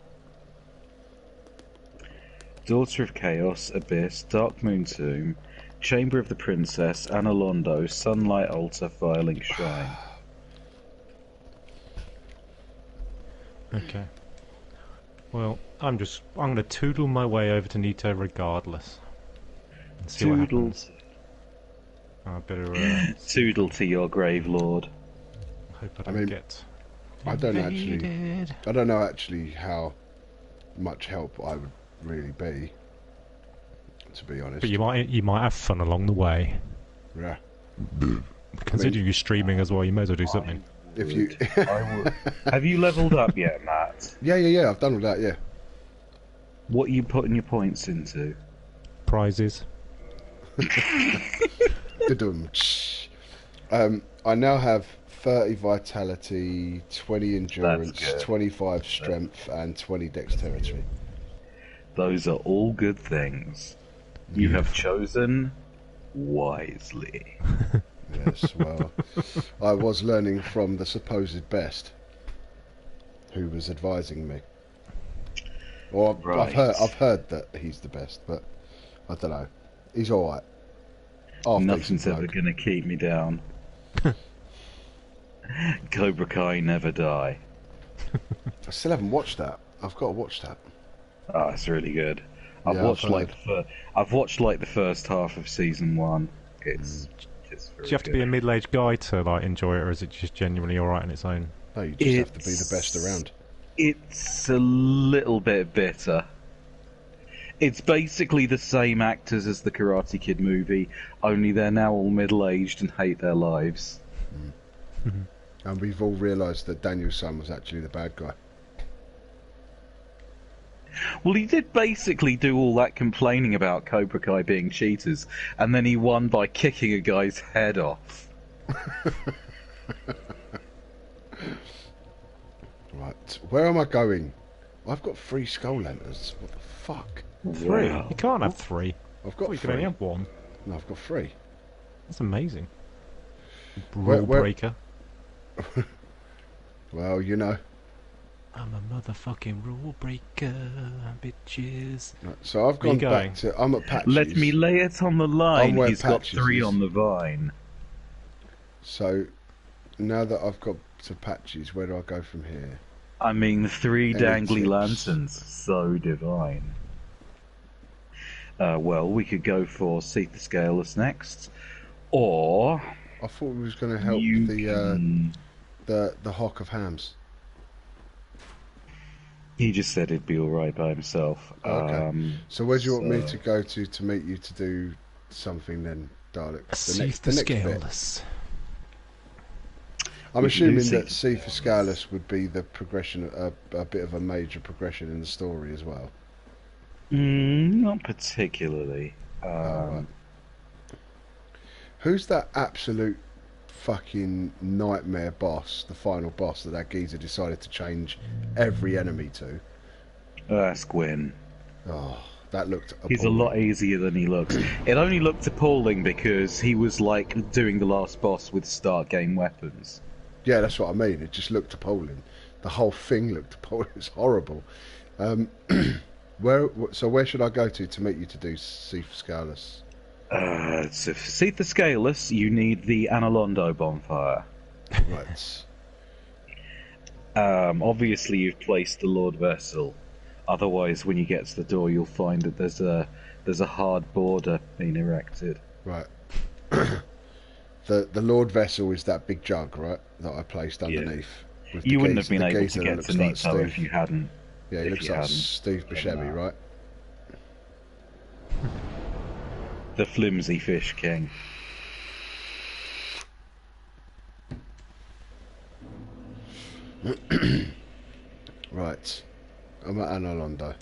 S3: Daughter of Chaos, Abyss, Dark Moon Tomb, Chamber of the Princess, Analondo, Sunlight Altar, Firelink Shrine.
S2: Okay. Well, I'm gonna toodle my way over to Nito regardless. And see what happens. I better
S3: Toodle to your grave lord.
S2: hope I don't get
S1: I don't
S2: invaded.
S1: know actually how much help I would really be, to be honest.
S2: But you might have fun along the way.
S1: Yeah.
S2: Considering you're streaming as well, you may as well do something.
S1: If you
S3: I would. Have you leveled up yet, Matt?
S1: Yeah, I've done all that, yeah.
S3: What are you putting your points into?
S2: Prizes.
S1: I now have 30 vitality, 20 endurance, 25 strength, and 20 dexterity.
S3: Those are all good things. You have chosen wisely.
S1: Yes, well, I was learning from the supposed best, who was advising me. Or
S3: Right.
S1: I've heard that he's the best, but I don't know. He's all right.
S3: Nothing's ever going to keep me down. Cobra Kai never die.
S1: I still haven't watched that. I've got to watch that.
S3: Oh, it's really good. I've
S1: Yeah,
S3: watched
S1: I've
S3: like the first half of season 1. It's just very
S2: Do you have to be a middle-aged guy to like enjoy it, or is it just genuinely alright on its own?
S1: No, you just have to be the best around.
S3: It's a little bit bitter. It's basically the same actors as the Karate Kid movie, only they're now all middle-aged and hate their lives.
S1: And we've all realised that Daniel's son was actually the bad guy.
S3: Well, he did basically do all that complaining about Cobra Kai being cheaters, and then he won by kicking a guy's head off.
S1: Right, where am I going? I've got 3 skull lanterns. What the fuck?
S2: 3?
S3: Wow.
S2: You can't have 3.
S1: I've got
S2: You can
S1: 3.
S2: only have 1.
S1: No, I've got 3.
S2: That's amazing.
S1: Where-
S2: Rule
S1: where-
S2: breaker.
S1: Well, you know.
S2: I'm a motherfucking rule breaker, bitches.
S1: Right, so I've
S2: Where
S1: gone
S2: you going?
S1: back to... I'm at Patches.
S3: Let me lay it on the line.
S1: where
S3: He's got
S1: Patches
S3: 3
S1: is.
S3: on the vine.
S1: So, now that I've got to Patches, where do I go from here?
S3: I mean, 3
S1: Any
S3: dangly
S1: tips?
S3: lanterns. So divine. Well, we could go for Seek the Scaleless next. Or...
S1: I thought we was going to help
S3: you
S1: the
S3: can...
S1: the Hawk of Hams.
S3: He just said he'd be alright by himself.
S1: Okay. So where do you want me to go to meet you to do something then, Dalek?
S2: Seek the
S1: next bit.
S2: scaleless.
S1: I'm
S3: We can do
S1: assuming that
S3: Seek
S1: C for Scaleless would be the progression, a bit of a major progression in the story as well.
S3: Not particularly.
S1: Right. Who's that absolute fucking nightmare boss, the final boss that geezer decided to change every enemy to?
S3: That's Gwyn.
S1: Oh, that looked appalling.
S3: He's a lot easier than he looks. It only looked appalling because he was like doing the last boss with start game weapons.
S1: Yeah, that's what I mean. It just looked appalling. The whole thing looked appalling. It's horrible. Where should I go to meet you to do C for Scaleless?
S3: So for Seek the Scaleless, you need the Analondo bonfire.
S1: Right.
S3: Obviously, you've placed the Lord Vessel. Otherwise, when you get to the door, you'll find that there's a hard border being erected.
S1: Right. The Lord Vessel is that big jug, right? That I placed underneath. With the
S3: You wouldn't have
S1: geezer-
S3: been
S1: the
S3: able
S1: geezer
S3: to
S1: that
S3: get
S1: looks
S3: to
S1: like
S3: Nito
S1: Steve.
S3: if you hadn't.
S1: Yeah, he
S3: if
S1: looks
S3: you
S1: like
S3: hadn't
S1: Steve Buscemi,
S3: that.
S1: right?
S3: The flimsy fish king.
S1: Right. I'm at Anolondo.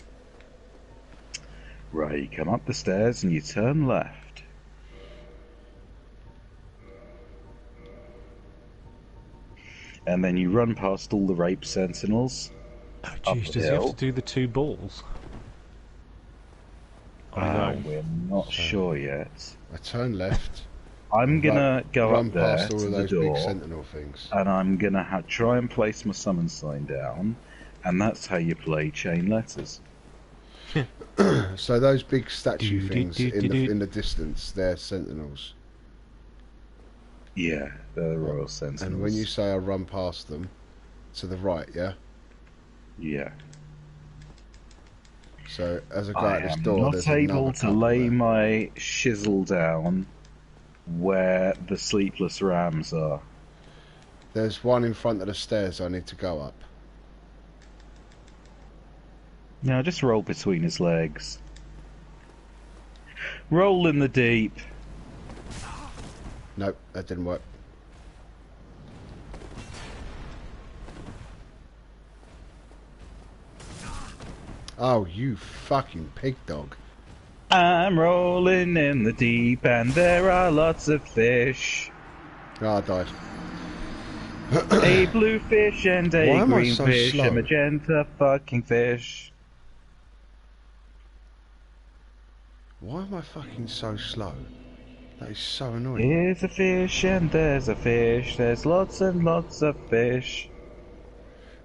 S3: Right, you come up the stairs and you turn left. And then you run past all the rape sentinels.
S2: Oh,
S3: Up
S2: jeez,
S3: the
S2: does he have
S3: hill.
S2: to do the 2 balls? On his own?
S3: We're not sure yet.
S1: I turn left.
S3: I'm gonna go
S1: run
S3: up there
S1: past all
S3: to
S1: of
S3: the
S1: those big
S3: door,
S1: sentinel things.
S3: and I'm gonna try and place my summon sign down, and that's how you play chain letters.
S1: So those big statue
S2: Do, do,
S1: things
S2: do, do, do.
S1: in the distance, they're sentinels.
S3: Yeah, they're the Royal Sentinels.
S1: And when you say I run past them, to the right, yeah?
S3: Yeah.
S1: So as I go
S3: I
S1: out this
S3: am
S1: door,
S3: not
S1: there's
S3: able
S1: another
S3: to
S1: couple
S3: lay
S1: there.
S3: my shizzle down where the sleepless rams are.
S1: There's one in front of the stairs I need to go up.
S3: Now just roll between his legs. Roll in the deep.
S1: Nope, that didn't work. Oh, you fucking pig dog.
S3: I'm rolling in the deep and there are lots of fish.
S1: Oh, I died.
S3: A blue fish and
S1: Why
S3: a
S1: am I
S3: green
S1: so
S3: fish,
S1: slow?
S3: a magenta fucking fish.
S1: Why am I fucking so slow? That is so annoying.
S3: Here's a fish and there's a fish, there's lots and lots of fish.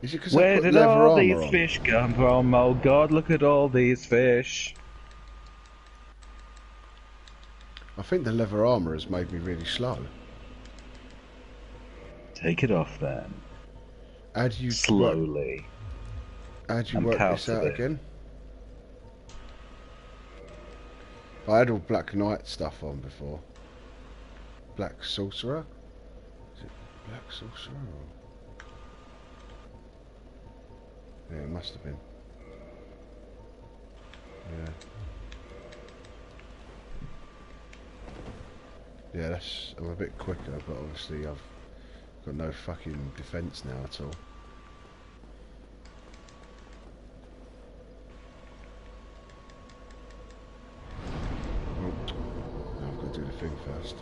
S1: Is it because I
S3: Where
S1: put
S3: did
S1: leather
S3: all
S1: armour
S3: these
S1: on?
S3: fish come from? Oh God, look at all these fish.
S1: I think the leather armour has made me really slow.
S3: Take it off then.
S1: How do you
S3: Slowly.
S1: How do you
S3: and
S1: work
S3: pout
S1: this
S3: a
S1: out
S3: bit.
S1: again? I had all Black Knight stuff on before. Black Sorcerer? Is it Black Sorcerer? Or... Yeah, it must have been. Yeah. Yeah, that's... I'm a bit quicker, but obviously I've got no fucking defence now at all. I've got to do the thing first.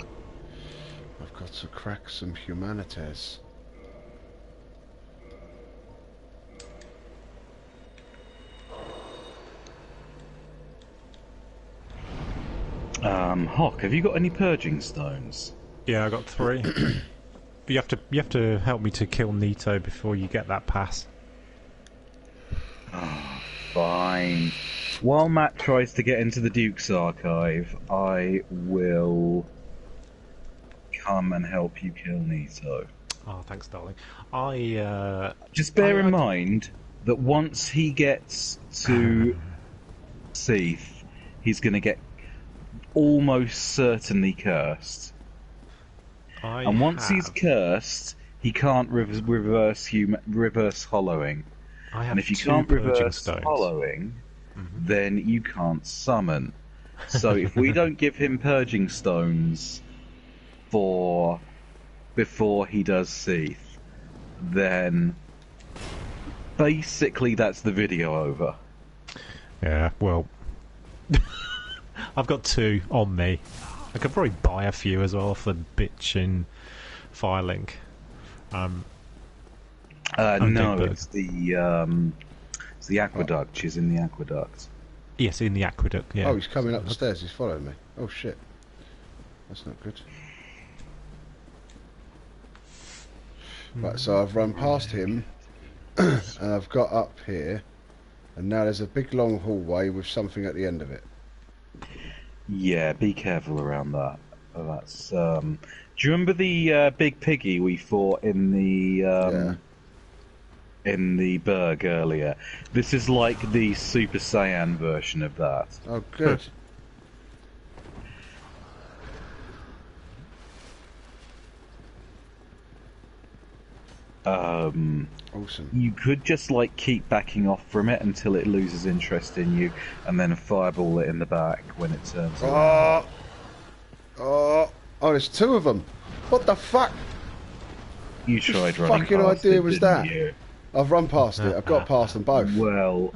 S1: I've got to crack some humanities.
S3: Hawk, have you got any purging stones?
S2: Yeah, I got 3. But you have to help me to kill Nito before you get that pass.
S3: Fine. While Matt tries to get into the Duke's archive, I will come and help you kill Nito.
S2: Oh, thanks, darling. I
S3: Just bear in mind that once he gets to Seath, he's going to get almost certainly cursed. And once he's cursed, he can't reverse hollowing.
S2: I have
S3: And if you
S2: 2
S3: can't
S2: purging
S3: reverse
S2: stones.
S3: hollowing, then you can't summon. So if we don't give him purging stones before he does Seath, then basically that's the video over.
S2: Yeah, well, I've got 2 on me. I could probably buy a few as well for bitching Firelink.
S3: No,
S2: Big
S3: it's the aqueduct. She's in the aqueduct.
S2: Yes, in the aqueduct. Yeah.
S1: Oh, he's coming up the stairs. He's following me. Oh shit. That's not good. Right, so I've run past him, and I've got up here, and now there's a big long hallway with something at the end of it.
S3: Yeah, be careful around that. That's. Do you remember the big piggy we fought in the in the Berg earlier? This is like the Super Saiyan version of that.
S1: Oh, good. Awesome.
S3: You could just like keep backing off from it until it loses interest in you, and then fireball it in the back when it turns around.
S1: Oh, there's 2 of them. What the fuck?
S3: You tried
S1: Whose
S3: running
S1: fucking
S3: past
S1: idea
S3: it,
S1: was
S3: didn't
S1: that?
S3: you?
S1: I've run past it. I've got past them both.
S3: Well,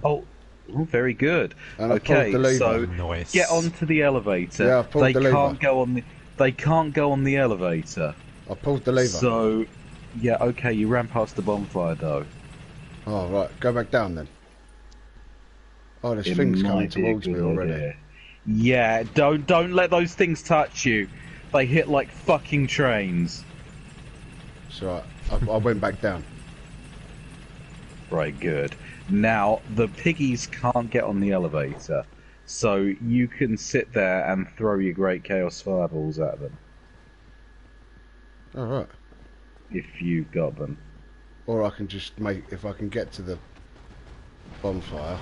S3: oh, very good.
S1: And I've pulled
S3: Okay,
S1: the lever.
S3: so
S2: Nice.
S3: get onto the elevator.
S1: Yeah, I've pulled the lever.
S3: They can't go on the elevator.
S1: I pulled the lever.
S3: So, yeah, okay, you ran past the bonfire though.
S1: Oh, right. Go back down then. Oh, there's
S3: It
S1: things coming
S3: might be a
S1: towards me
S3: good
S1: already.
S3: idea. Yeah, don't let those things touch you. They hit like fucking trains.
S1: It's alright. I went back down.
S3: Right, good. Now, the piggies can't get on the elevator, so you can sit there and throw your great chaos fireballs at them.
S1: Alright.
S3: If you've got them.
S1: Or I can just make... If I can get to the bonfire...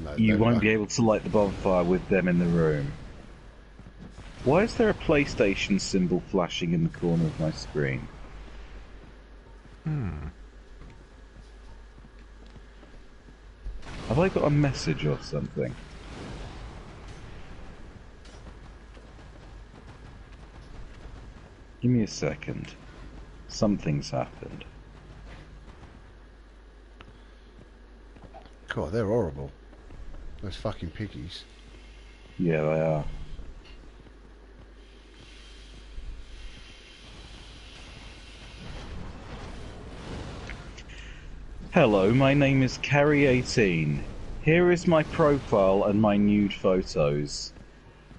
S1: No,
S3: You
S1: there we
S3: won't
S1: go.
S3: be able to light the bonfire with them in the room. Why is there a PlayStation symbol flashing in the corner of my screen? Have I got a message or something? Give me a second. Something's happened.
S1: God, they're horrible. Those fucking piggies.
S3: Yeah, they are. Hello, my name is Carrie18. Here is my profile and my nude photos.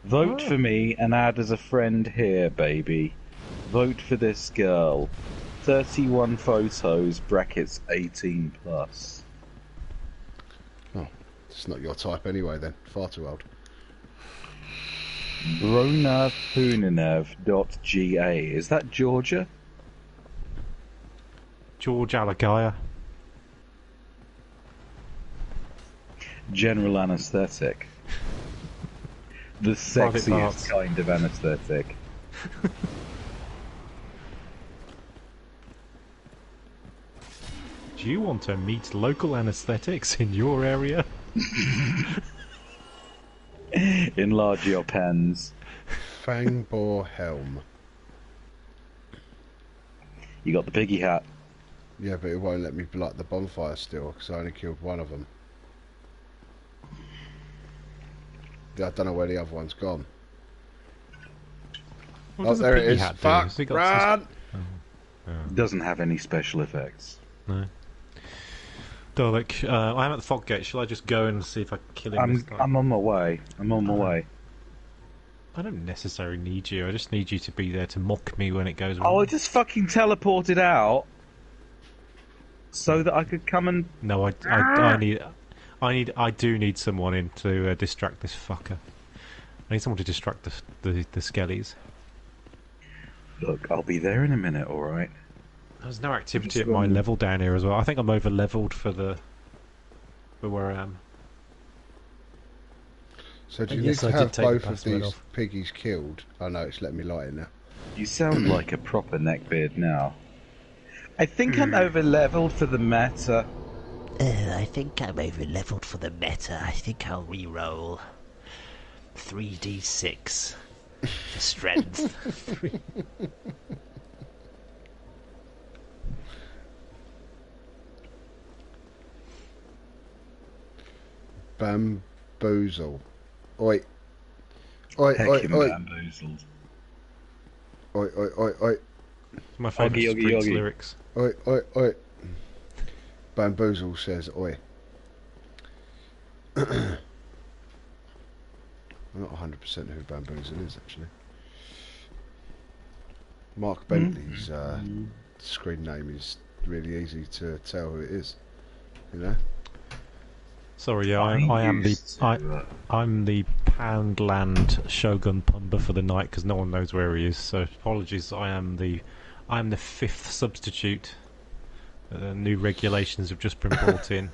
S3: Vote for me and add as a friend here, baby. Vote for this girl. 31 photos, brackets 18 plus.
S1: Oh, it's not your type anyway then. Far too old.
S3: Ronapunenev.ga. Is that Georgia?
S2: George Alagaya.
S3: General anesthetic. The
S2: Private
S3: sexiest
S2: parts.
S3: kind of anesthetic.
S2: Do you want to meet local anaesthetics in your area?
S3: Enlarge your pens.
S1: Fangbore helm.
S3: You got the piggy hat.
S1: Yeah, but it won't let me light the bonfire still, because I only killed one of them. I don't know where the other one's gone.
S2: What
S1: Oh,
S2: does a
S1: there it
S2: piggy
S1: is.
S2: hat do?
S1: Fuck,
S2: Has it got some-
S1: run!
S3: Doesn't have any special effects.
S2: No. Dalek, I am at the fog gate. Shall I just go and see if I can kill him this time?
S3: I'm on my way. I'm on my way.
S2: I don't necessarily need you. I just need you to be there to mock me when it goes
S3: Oh, I
S2: wrong.
S3: just fucking teleported out so that I could come and...
S2: No, I do need someone in to distract this fucker. I need someone to distract the skellies.
S3: Look, I'll be there in a minute, alright?
S2: There's no activity at my level down here as well. I think I'm over leveled for where I am.
S1: So do you
S2: Yes,
S1: need to
S2: I did
S1: have
S2: take the
S1: both of
S2: password
S1: these
S2: off.
S1: piggies killed? Oh no, it's letting me light in now.
S3: You sound like a proper neckbeard now. I think I'm over leveled for the meta.
S4: I think I'm over leveled for the meta. I think I'll re-roll 3d6 for strength.
S1: Bamboozle. Oi. Oi, oi,
S3: Heckin'
S1: oi.
S3: bamboozled.
S1: Oi, oi, oi, oi.
S2: My favourite
S3: Oggy, oggy,
S2: Streets
S3: oggy.
S2: lyrics.
S1: Oi, oi, oi. Bamboozle says oi. I'm not 100% who Bamboozle is, actually. Mark Bentley's screen name is really easy to tell who it is. You know?
S2: Sorry, yeah, I'm the Poundland Shogun Pumba for the night because no one knows where he is. So apologies. I am the fifth substitute. New regulations have just been brought in.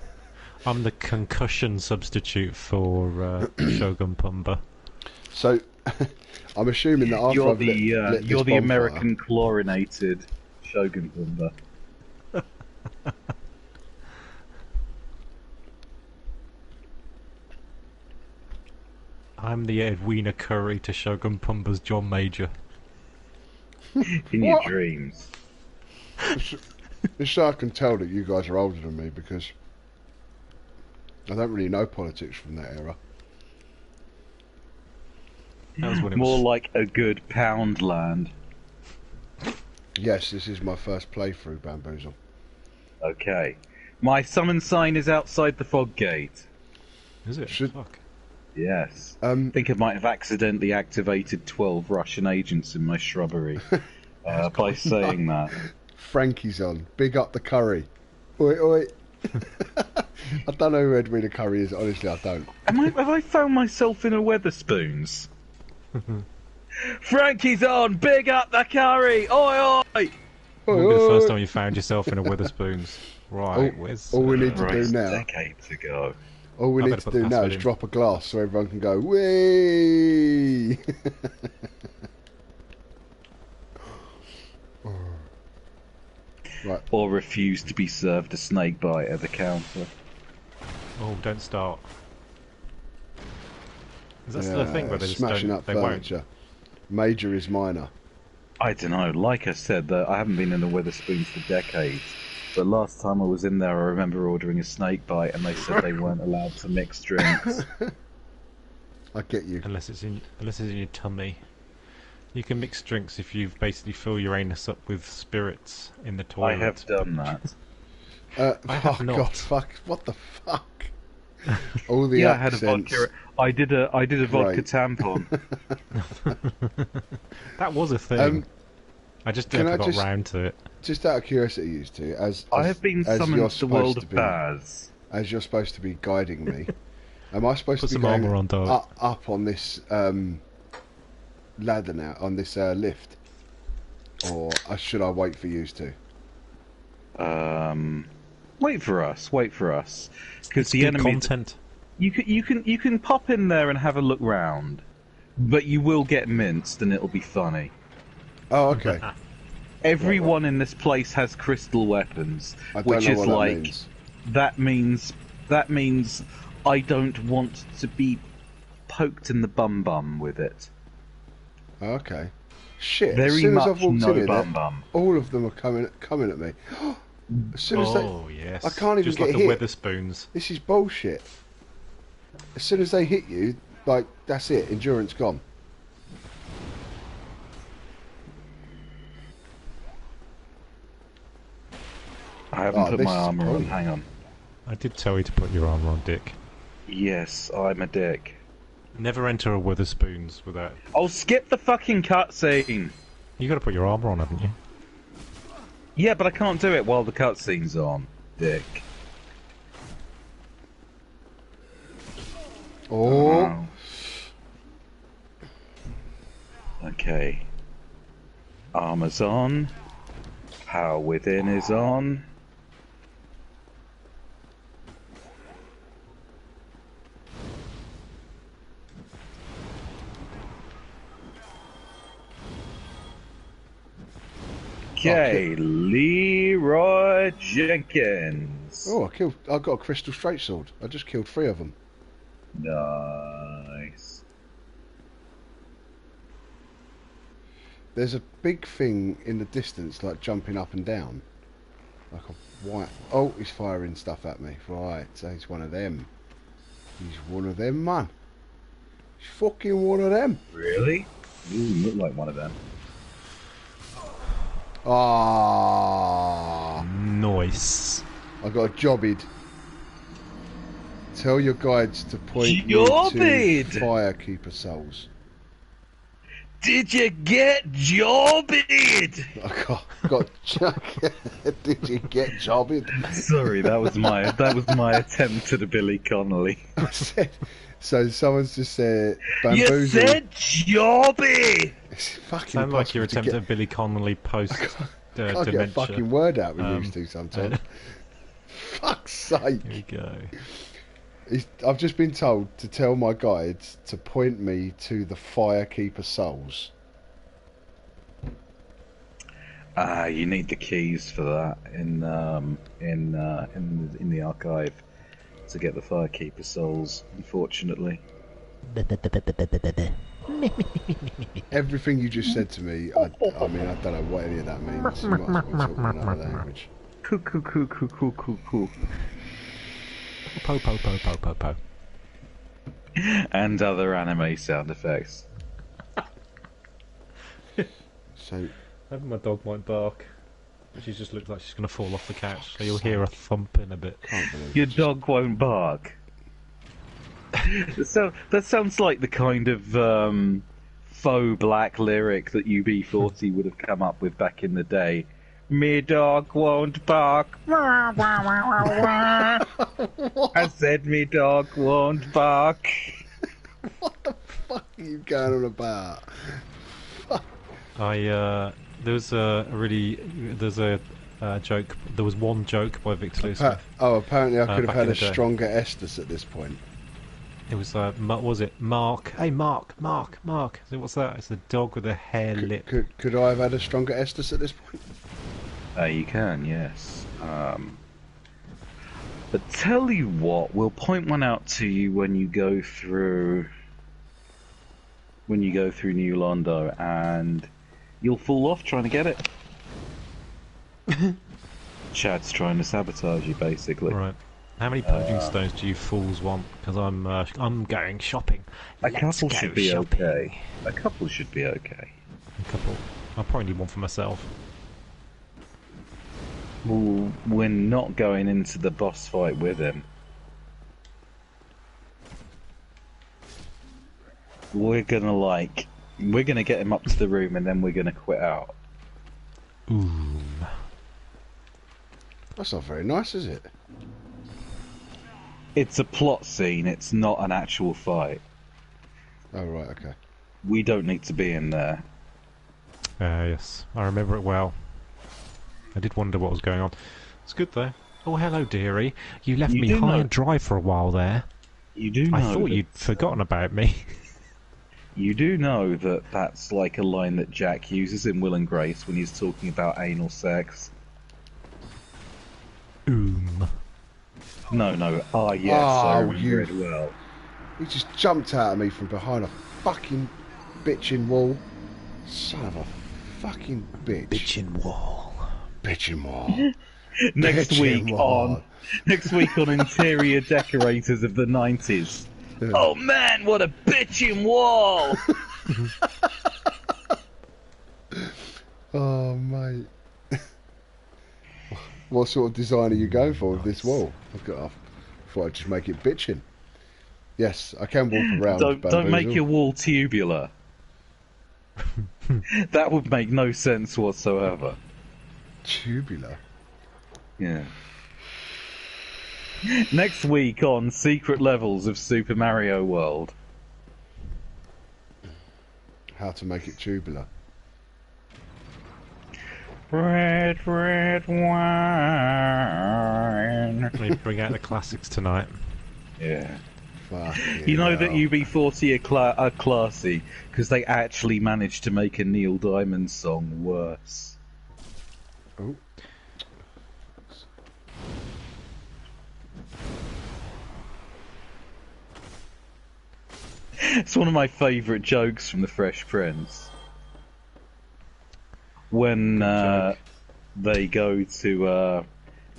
S2: I'm the concussion substitute for Shogun Pumba.
S1: So, I'm assuming that after
S3: You're
S1: I've lit this
S3: the
S1: bonfire-
S3: American chlorinated Shogun Pumba.
S2: I'm the Edwina Curry to Shogun Pumba's John Major.
S3: In your dreams.
S1: Just so I can tell that you guys are older than me, because I don't really know politics from that era.
S2: That was when it
S3: More
S2: was...
S3: like a good Poundland.
S1: Yes, this is my first playthrough, Bamboozle.
S3: Okay. My summon sign is outside the fog gate.
S2: Is it?
S1: Should-
S2: Fuck.
S3: Yes. I think I might have accidentally activated 12 Russian agents in my shrubbery by saying that.
S1: Frankie's on. Big up the curry. Oi, oi. I don't know who Edwina Curry is, honestly, I don't.
S3: Have I found myself in a Weatherspoons? Frankie's on! Big up the curry! Oi, oi!
S2: What would be the first time you found yourself in a Weatherspoons? Right, where's...
S1: all we need to do
S3: Right,
S1: now.
S3: decades ago.
S1: All we
S2: I
S1: need
S2: better
S1: to
S2: put the
S1: do now
S2: password
S1: is
S2: in.
S1: drop a glass so everyone can go, whee! Right.
S3: Or refuse to be served a snake bite at the counter.
S2: Oh, don't start. Is that still a thing where they just
S1: smashing
S2: don't...
S1: up
S2: They won't?
S1: furniture. Major is minor.
S3: I don't know, like I said, I haven't been in the Weatherspoons for decades. But last time I was in there, I remember ordering a snake bite, and they said they weren't allowed to mix drinks.
S1: I get you.
S2: Unless it's in your tummy. You can mix drinks if you basically fill your anus up with spirits in the
S3: I
S2: toilet.
S3: have done that.
S2: I have
S1: oh
S2: not.
S1: God, fuck! What the fuck? All the
S3: Yeah,
S1: accents.
S3: I had a vodka. I did a vodka
S1: Great.
S3: tampon.
S2: That was a thing. I just
S1: can I
S2: never got
S1: just-
S2: round to it.
S1: Just out of curiosity, used to, as
S3: I have been
S1: as
S3: summoned
S1: you're
S3: to the world
S1: supposed
S3: of
S1: to be,
S3: Baz.
S1: as you're supposed to be guiding me. Am I supposed
S2: Put
S1: to be
S2: some
S1: going
S2: armour on, dog.
S1: up on this ladder now, on this lift, or should I wait for you to?
S3: Wait for us. Because the
S2: Good
S3: enemy.
S2: content.
S3: You can pop in there and have a look round, but you will get minced, and it'll be funny.
S1: Oh, okay.
S3: Everyone in this place has crystal weapons,
S1: I don't
S3: which
S1: know
S3: is
S1: what
S3: like
S1: that means.
S3: that means I don't want to be poked in the bum with it.
S1: Oh, okay. Shit.
S3: Very
S1: as soon as
S3: much
S1: I've walked
S3: no
S1: in
S3: bum
S1: here,
S3: bum.
S1: all of them are coming at me. As soon as
S2: Oh, yes.
S1: I can't even
S2: just
S1: get
S2: like
S1: hit.
S2: the Weatherspoons.
S1: this is bullshit. As soon as they hit you, like that's it. Endurance gone.
S3: I haven't put
S1: this
S3: my
S1: is
S3: armor on.
S1: brilliant.
S3: Hang on.
S2: I did tell you to put your armour on, Dick.
S3: Yes, I'm a dick.
S2: Never enter a Weatherspoons without...
S3: Oh, skip the fucking cutscene.
S2: You gotta put your armour on, haven't you?
S3: Yeah, but I can't do it while the cutscene's on, dick.
S1: Oh,
S3: Okay. Armor's on. Power within is on. Okay, Leroy Jenkins.
S1: oh! I got a crystal straight sword. I just killed 3 of them.
S3: Nice.
S1: There's a big thing in the distance, like jumping up and down, like a white. Oh, he's firing stuff at me. Right, so he's one of them. He's one of them, man. He's fucking one of them.
S3: Really? You look like one of them.
S1: Ah,
S2: Nice.
S1: I got a jobbed. Tell your guides to point me to
S3: Jobbed?
S1: Firekeeper souls.
S3: Did you get jobbed?
S1: I got Did you get jobbed?
S3: Sorry, that was my attempt at a Billy Connolly.
S1: I said, so someone's just said
S3: You
S1: bamboozle.
S3: said jobby.
S1: It's fucking
S2: Sound like your
S1: impossible
S2: attempt
S1: to
S2: at Billy Connolly post
S1: can't get a
S2: dementia.
S1: fucking word out we used to sometimes. Fuck's sake.
S2: Here we go.
S1: I've just been told to tell my guides to point me to the Firekeeper souls.
S3: You need the keys for that in the archive to get the Firekeeper souls. Unfortunately,
S1: Everything you just said to me, I mean, I don't know what any of that means. You might as well talk in another language.
S3: Cool, cool, cool, cool, cool, cool, cool.
S2: Po po po po po po.
S3: And other anime sound effects.
S1: So,
S2: I think my dog might bark. She just looks like she's going to fall off the couch, so you'll hear her thumping a bit.
S1: can't believe
S3: Your
S1: it.
S3: dog won't bark. So that sounds like the kind of faux black lyric that UB40 would have come up with back in the day. Me dog won't bark. I said me dog won't bark.
S1: What the fuck are you going on about?
S2: There's a joke. There was one joke by Victor Lee Smith.
S1: Apparently I could have
S2: back
S1: had
S2: in
S1: a
S2: the day.
S1: stronger Estus at this point.
S2: It was was it Mark? Hey Mark. So what's that? It's a dog with a hair lip.
S1: Could I have had a stronger Estus at this point?
S3: You can, yes. But tell you what, we'll point one out to you when you go through New Londo, and you'll fall off trying to get it. Chad's trying to sabotage you, basically.
S2: Right. How many purging stones do you fools want? Because I'm going shopping.
S3: A
S2: Let's
S3: couple
S2: go
S3: should be
S2: shopping.
S3: okay. A couple should be okay.
S2: A couple. I'll probably need one for myself.
S3: Well, we're not going into the boss fight with him. We're gonna get him up to the room and then we're gonna quit out.
S2: Ooh.
S1: That's not very nice, is it?
S3: It's a plot scene, it's not an actual fight.
S1: Oh, right, okay.
S3: We don't need to be in there.
S2: Yes, I remember it well. I did wonder what was going on. It's good though. Oh, hello, dearie. You left
S3: You
S2: me
S3: do
S2: high
S3: know-
S2: and dry for a while there.
S3: You do know
S2: I thought
S3: that-
S2: you'd forgotten about me.
S3: You do know that that's like a line that Jack uses in Will and Grace when he's talking about anal sex. No. Ah, yes, I
S1: Oh,
S3: remember
S1: you-
S3: it well.
S1: He just jumped out at me from behind a fucking bitchin' wall. Son of a fucking bitch.
S2: Bitchin' wall.
S1: Bitchin' wall.
S3: Next
S1: Bitchin'
S3: week
S1: wall.
S3: on interior decorators of the 90s.
S1: Yeah.
S3: Oh man, what a bitchin' wall!
S1: Oh, mate. What sort of design are you going for with this wall? I thought I'd just make it bitchin'. Yes, I can walk around.
S3: Don't make
S1: bamboozle.
S3: your wall tubular. That would make no sense whatsoever.
S1: Tubular.
S3: Yeah. Next week on Secret Levels of Super Mario World.
S1: How to make it tubular.
S3: Red wine.
S2: Maybe bring out the classics tonight.
S3: Yeah.
S1: Fucking
S3: You know that
S1: hell.
S3: UB40 are classy because they actually managed to make a Neil Diamond song worse.
S1: Oh.
S3: It's one of my favourite jokes from The Fresh Prince. When they go to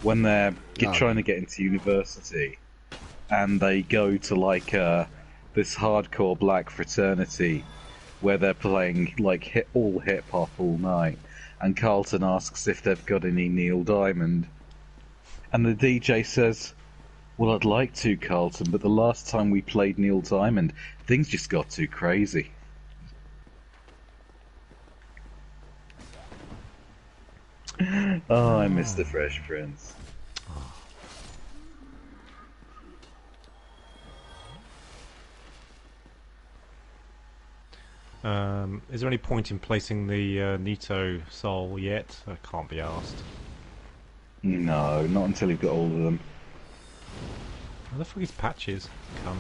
S3: when they're trying to get into university, and they go to like this hardcore black fraternity where they're playing like all hip hop all night, and Carlton asks if they've got any Neil Diamond, and the DJ says, "Well, I'd like to, Carlton, but the last time we played Neil Diamond, things just got too crazy." Oh, I miss the Fresh Prince.
S2: Is there any point in placing the Nito soul yet? I can't be asked.
S3: No, not until you've got all of them.
S2: Where the fuck is Patches? Come.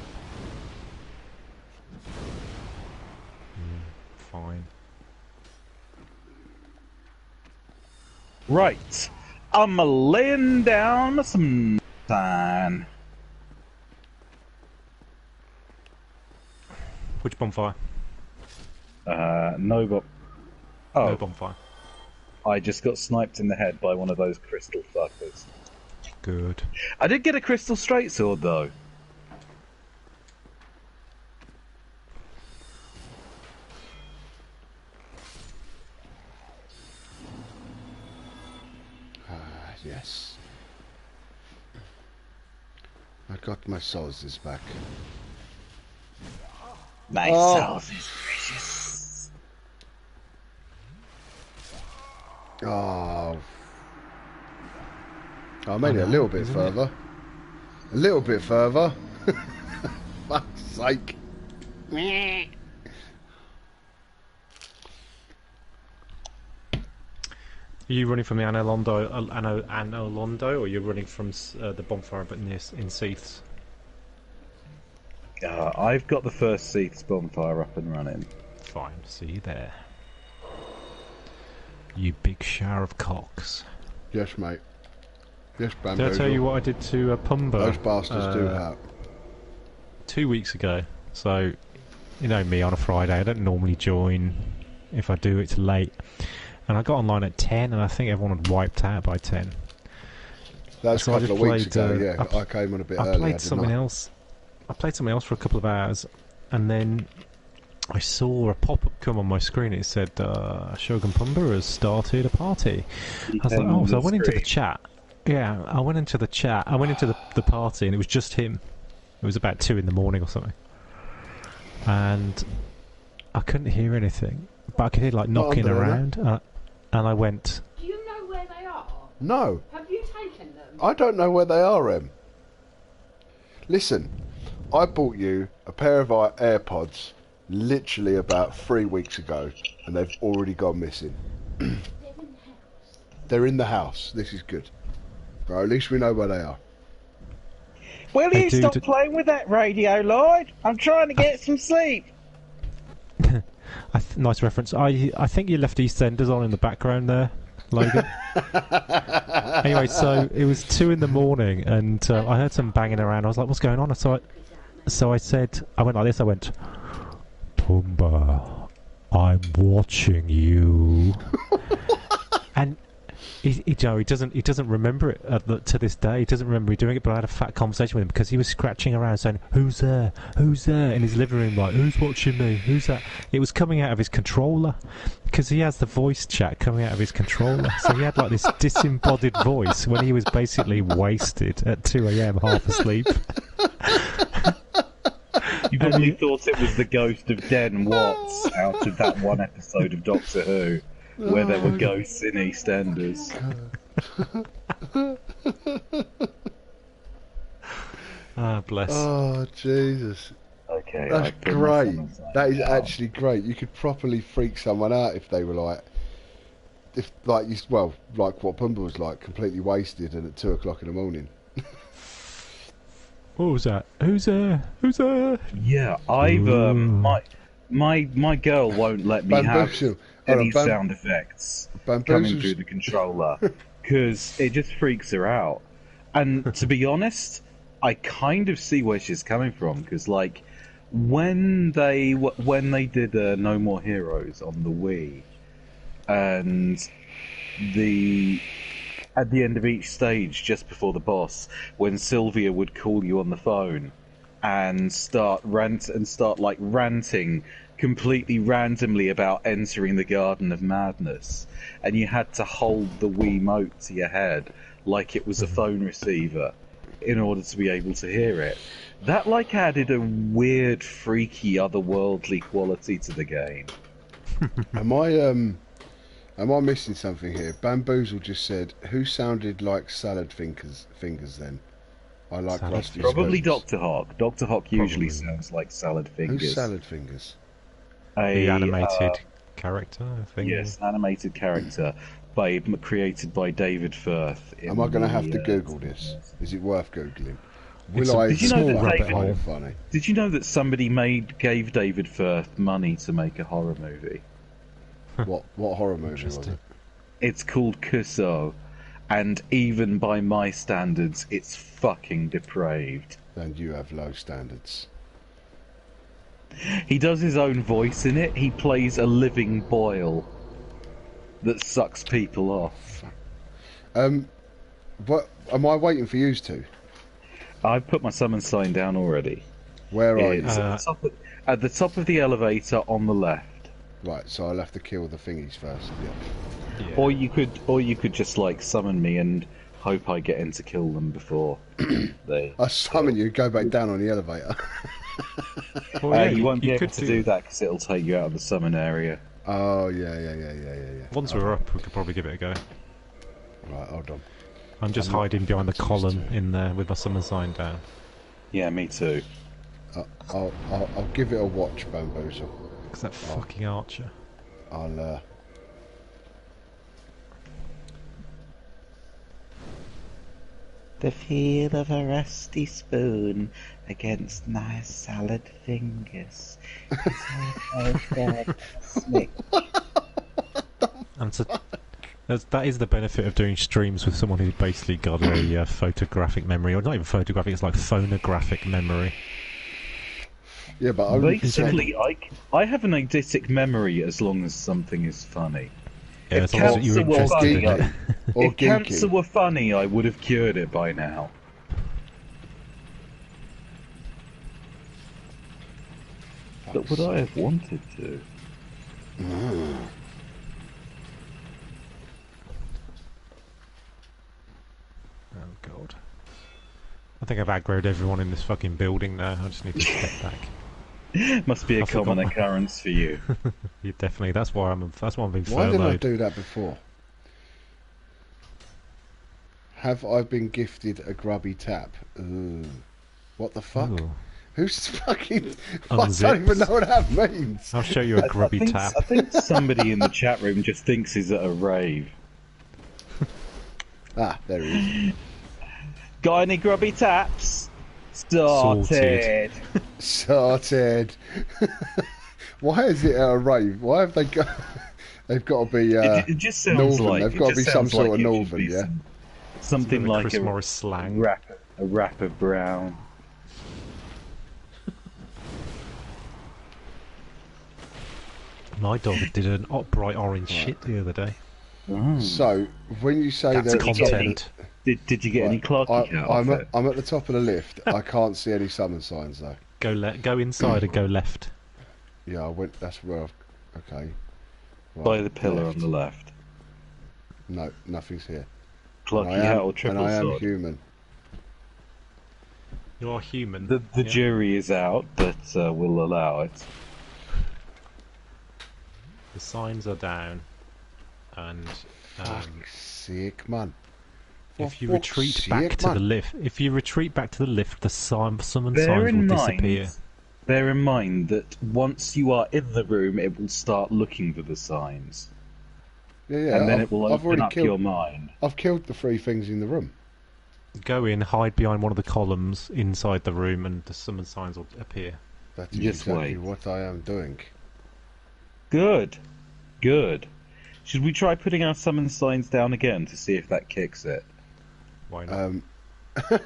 S2: Fine.
S3: Right, I'm laying down some sign.
S2: Which bonfire?
S3: No, but
S2: No bonfire.
S3: I just got sniped in the head by one of those crystal fuckers.
S2: Good.
S3: I did get a crystal straight sword though.
S1: Yes. I got my sauces back.
S3: My sauce is precious.
S1: Oh. I made it a little bit further. A little bit further. Fuck's sake.
S2: Are you running from the Anolondo, or you're running from the bonfire but in Seaths?
S3: I've got the first Seath's bonfire up and running.
S2: Fine, see you there. You big shower of cocks.
S1: Yes, mate. Yes,
S2: Did
S1: Bamboozle.
S2: I tell you what I did to Pumba?
S1: Those bastards do that.
S2: 2 weeks ago. So, you know me on a Friday, I don't normally join. If I do, it's late. And I got online at 10, and I think everyone had wiped out by 10.
S1: That's
S2: so
S1: a couple of weeks ago, yeah. I came on a bit earlier,
S2: I played something else. I played something else for a couple of hours, and then I saw a pop-up come on my screen. It said, Shogun Pumba has started a party. I was like, oh, so I went into the chat. Yeah, I went into the chat. I went into the party, and it was just him. It was about 2 in the morning or something. And I couldn't hear anything, but I could hear, like, knocking around. And I went...
S5: Do you know where they are?
S1: No.
S5: Have you taken them?
S1: I don't know where they are, Em. Listen, I bought you a pair of AirPods literally about 3 weeks ago, and they've already gone missing.
S5: They're in the house.
S1: They're in the house. This is good. Right, at least we know where they are.
S3: Will you stop playing with that radio, Lloyd? I'm trying to get some sleep.
S2: Nice reference. I think you left EastEnders on in the background there, Logan. Anyway, so it was 2 in the morning, and I heard some banging around. I was like, "What's going on?" So I said, I went like this. I went, "Pumba, I'm watching you." And he doesn't remember it to this day. He doesn't remember me doing it, but I had a fat conversation with him because he was scratching around saying, "Who's there? Who's there?" in his living room, like, "Who's watching me? Who's that?" It was coming out of his controller because he has the voice chat coming out of his controller. So he had like this disembodied voice when he was basically wasted at 2 a.m, half asleep.
S3: You probably thought it was the ghost of Den Watts out of that one episode of Doctor Who. Where there were ghosts in EastEnders.
S2: Ah, bless.
S1: Oh, Jesus.
S3: Okay,
S1: That's great. That is actually great. You could properly freak someone out if they were like... like what Pumba was like, completely wasted and at 2 o'clock in the morning.
S2: What was that? Who's there? Who's there?
S3: Yeah, I've my girl won't let me have any sound effects coming through the controller because it just freaks her out. And to be honest, I kind of see where she's coming from because, like, when they did No More Heroes on the Wii, and at the end of each stage, just before the boss, when Sylvia would call you on the phone and start ranting completely randomly about entering the Garden of Madness, and you had to hold the Wiimote to your head like it was a phone receiver in order to be able to hear it. That like added a weird, freaky, otherworldly quality to the game.
S1: Am I missing something here? Bamboozle just said, "Who sounded like salad fingers then?" I like
S2: Salad
S1: Rusty
S3: Probably
S1: Spoons.
S3: Dr. Hawk. Dr. Hawk usually sounds like salad fingers.
S1: Who's salad fingers?
S2: The animated character, I think.
S3: Yes, an animated character created by David Firth.
S1: Am I going to have to Google this? Is it worth Googling?
S3: Did you know that
S1: David, funny?
S3: Did you know that somebody gave David Firth money to make a horror movie?
S1: What horror movie was it?
S3: It's called Kuso, and even by my standards, it's fucking depraved.
S1: And you have low standards.
S3: He does his own voice in it. He plays a living boil. that sucks people off.
S1: What am I waiting for yous to?
S3: I've put my summon sign down already.
S1: Where are
S3: It's
S1: you?
S3: at the top of the elevator on the left.
S1: Right, so I'll have to kill the thingies first. Yeah.
S2: Yeah.
S3: Or you could just like summon me and hope I get in to kill them before they.
S1: I summon you, go back down on the elevator.
S2: Well, yeah,
S3: You won't be able
S2: could
S3: to do that because it'll take you out of the summon area.
S1: Oh, yeah.
S2: Once we're up, we could probably give it a go.
S1: Right, hold on.
S2: I'm just hiding behind the column in there with my summon sign down.
S3: Yeah, me too.
S1: I'll give it a watch, Bamboozle.
S2: Because that fucking archer.
S1: I'll,
S3: The feel of a rusty spoon against nice salad fingers.
S2: And so, that is the benefit of doing streams with someone who's basically got a photographic memory, or not even photographic, it's like phonographic memory.
S1: yeah, but only
S3: Basically, I have an eidetic memory as long as something is funny.
S2: Yeah,
S3: If
S2: as long as you're
S3: cancer were
S2: interested in
S3: funny,
S2: it.
S1: or
S3: if cancer
S1: ginky.
S3: were funny, I would have cured it by now. But would I have wanted to?
S2: Oh god. I think I've aggroed everyone in this fucking building now. I just need to step back.
S3: Must be a
S2: I forgot
S3: common
S2: my-
S3: occurrence for you.
S2: Yeah, definitely. That's why I'm being
S1: Why didn't I
S2: furloughed.
S1: do that before? Have I been gifted a grubby tap? Ooh. What the fuck?
S2: Ooh.
S1: Who's fucking... I don't
S2: Unzips.
S1: even know what that means.
S2: I'll show you a grubby tap.
S3: I think somebody in the chat room just thinks he's at a rave.
S1: Ah, there he is.
S3: Got any grubby taps? Sorted.
S1: Sorted. Why is it at a rave? Why have they got... They've got to be
S3: It just sounds
S1: northern.
S3: like
S1: They've got to be some sort of northern, yeah?
S3: Something like
S2: Chris
S3: a
S2: Morris slang.
S3: wrap of brown.
S2: My dog did an bright orange shit the other day.
S1: So, when you say
S2: That's
S1: that...
S2: content.
S3: Did you get any Clarky Cat off it?
S1: I'm at the top of the lift. I can't see any summon signs, though.
S2: Go inside and go left.
S1: Yeah, I went... That's where I've... Okay. Right,
S3: By the pillar
S1: left.
S3: on the left.
S1: No, nothing's here.
S3: Clarky
S1: And I
S3: Hat
S1: am,
S3: or triple
S1: and I am
S3: sword?
S1: human.
S2: You are human.
S3: The
S2: Yeah.
S3: jury is out, but we'll allow it.
S2: The signs are down, and
S1: Fuck's sake, man.
S2: if
S1: For
S2: you
S1: fuck's
S2: retreat back
S1: sake,
S2: to the
S1: man.
S2: lift, the summon
S3: Bear
S2: signs
S3: in
S2: will
S3: mind,
S2: disappear.
S3: bear in mind that once you are in the room, it will start looking for the signs,
S1: Yeah,
S3: and then it will
S1: I've
S3: open
S1: already
S3: up
S1: killed,
S3: your mind.
S1: I've killed the three things in the room.
S2: Go in, hide behind one of the columns inside the room, and the summon signs will appear.
S1: That is
S3: Just
S1: exactly
S3: wait.
S1: what I am doing.
S3: Good, good. Should we try putting our summon signs down again to see if that kicks it?
S2: Why not?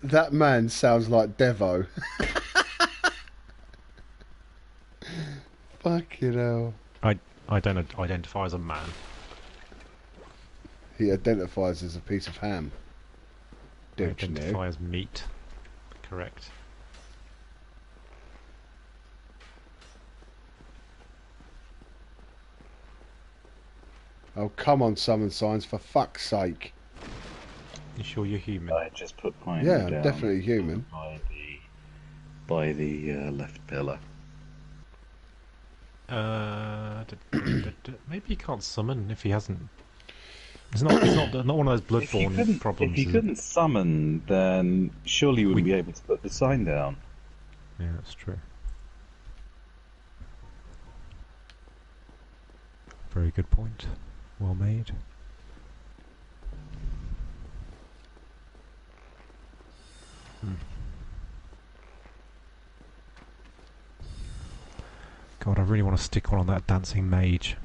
S1: That man sounds like Devo. Fucking hell.
S2: I don't identify as a man.
S1: He identifies as a piece of ham.
S2: I
S1: Don't you know?
S2: identify as meat. Correct.
S1: Oh, come on, summon signs, for fuck's sake.
S2: You sure you're human?
S3: I just put mine
S1: Yeah, I'm
S3: down
S1: definitely human.
S3: by the left pillar.
S2: Maybe he can't summon if he hasn't. It's not one of those bloodborne problems.
S3: If you
S2: is it?
S3: couldn't summon, then surely you wouldn't be able to put the sign down.
S2: Yeah, that's true. Very good point. Well made. God, I really want to stick one on that dancing mage.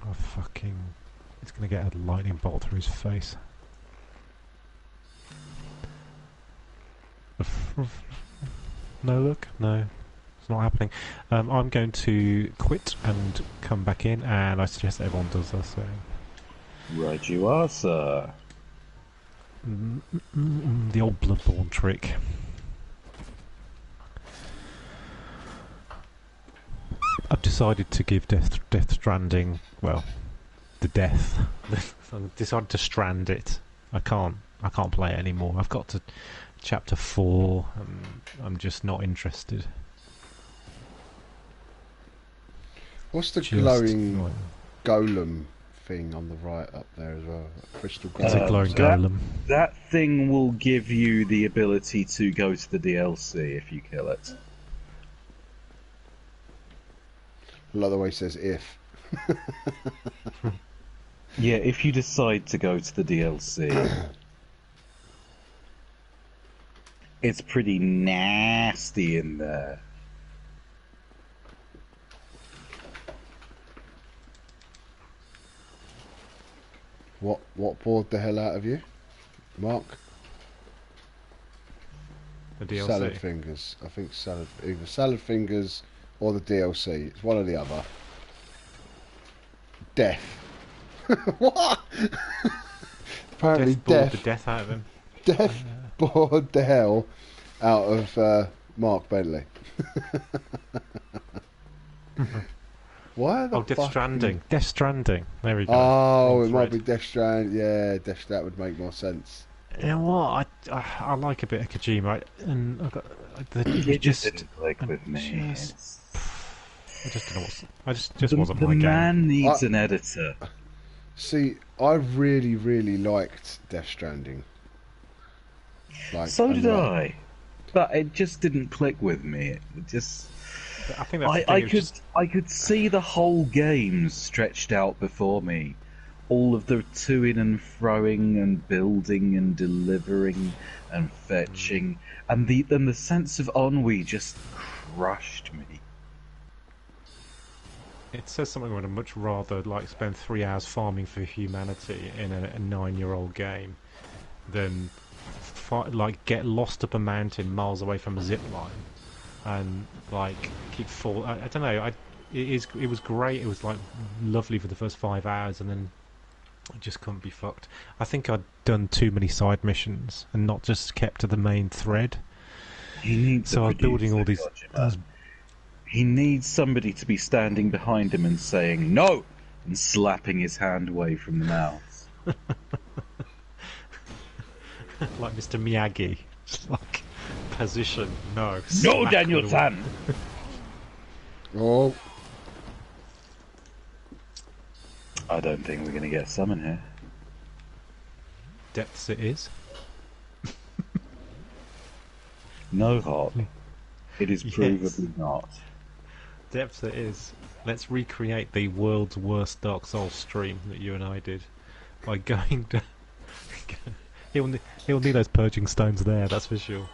S2: It's gonna get a lightning bolt through his face. No look? No. It's not happening. I'm going to quit and come back in, and I suggest everyone does the same.
S3: Right you are, sir.
S2: The old Bloodborne trick. I've decided to give Death Stranding, well, the death. I've decided to strand it. I can't play it anymore. I've got to chapter 4. I'm just not interested.
S1: What's the
S2: Just
S1: glowing
S2: not-
S1: golem thing on the right up there as well? Crystal
S2: It's a
S1: golem.
S2: glowing
S3: that-
S2: golem.
S3: That thing will give you the ability to go to the DLC if you kill it.
S1: I love the way he says if.
S3: Yeah, if you decide to go to the DLC. It's pretty nasty in there.
S1: What bored the hell out of you, Mark?
S2: The DLC.
S1: Salad fingers. I think either salad fingers or the DLC. It's one or the other. Death. What? Apparently,
S2: Bored the death out of him.
S1: Death bored the hell out of Mark Bentley. Why the
S2: Death
S1: fuck?
S2: Stranding. Death Stranding. There we go.
S1: Oh,
S2: Wrong
S1: it might be
S2: thread.
S1: Death Strand. Yeah, that would make more sense.
S2: You know what? I like a bit of Kojima, and
S3: It just didn't click with me.
S2: I just don't know what's. I just wasn't
S3: The
S2: my game.
S3: man needs an editor.
S1: See, I really, really liked Death Stranding. Like,
S3: So did
S1: a lot.
S3: I. But it just didn't click with me. It just...
S2: I think that's the thing, it was
S3: I could see the whole game stretched out before me. All of the to-ing and throwing and building and delivering and fetching. And the sense of ennui just crushed me.
S2: It says something where I'd much rather like spend 3 hours farming for humanity in a 9-year-old game than like get lost up a mountain miles away from a zip line and like keep fall. I don't know. It was great. It was like lovely for the first 5 hours, and then I just couldn't be fucked. I think I'd done too many side missions and not just kept to the main thread.
S3: He needs
S2: So I was building all these.
S3: He needs somebody to be standing behind him and saying no, and slapping his hand away from the mouse.
S2: Like Mr. Miyagi, just like position. No.
S3: No,
S2: smack
S3: Daniel
S2: with a-
S3: San.
S1: Oh,
S3: I don't think we're going to get summon here.
S2: Depths it is.
S3: No, Hawk. It is
S2: Yes.
S3: provably not.
S2: Depths it is. Let's recreate the world's worst Dark Souls stream that you and I did by going down. He'll need those purging stones there, that's for sure.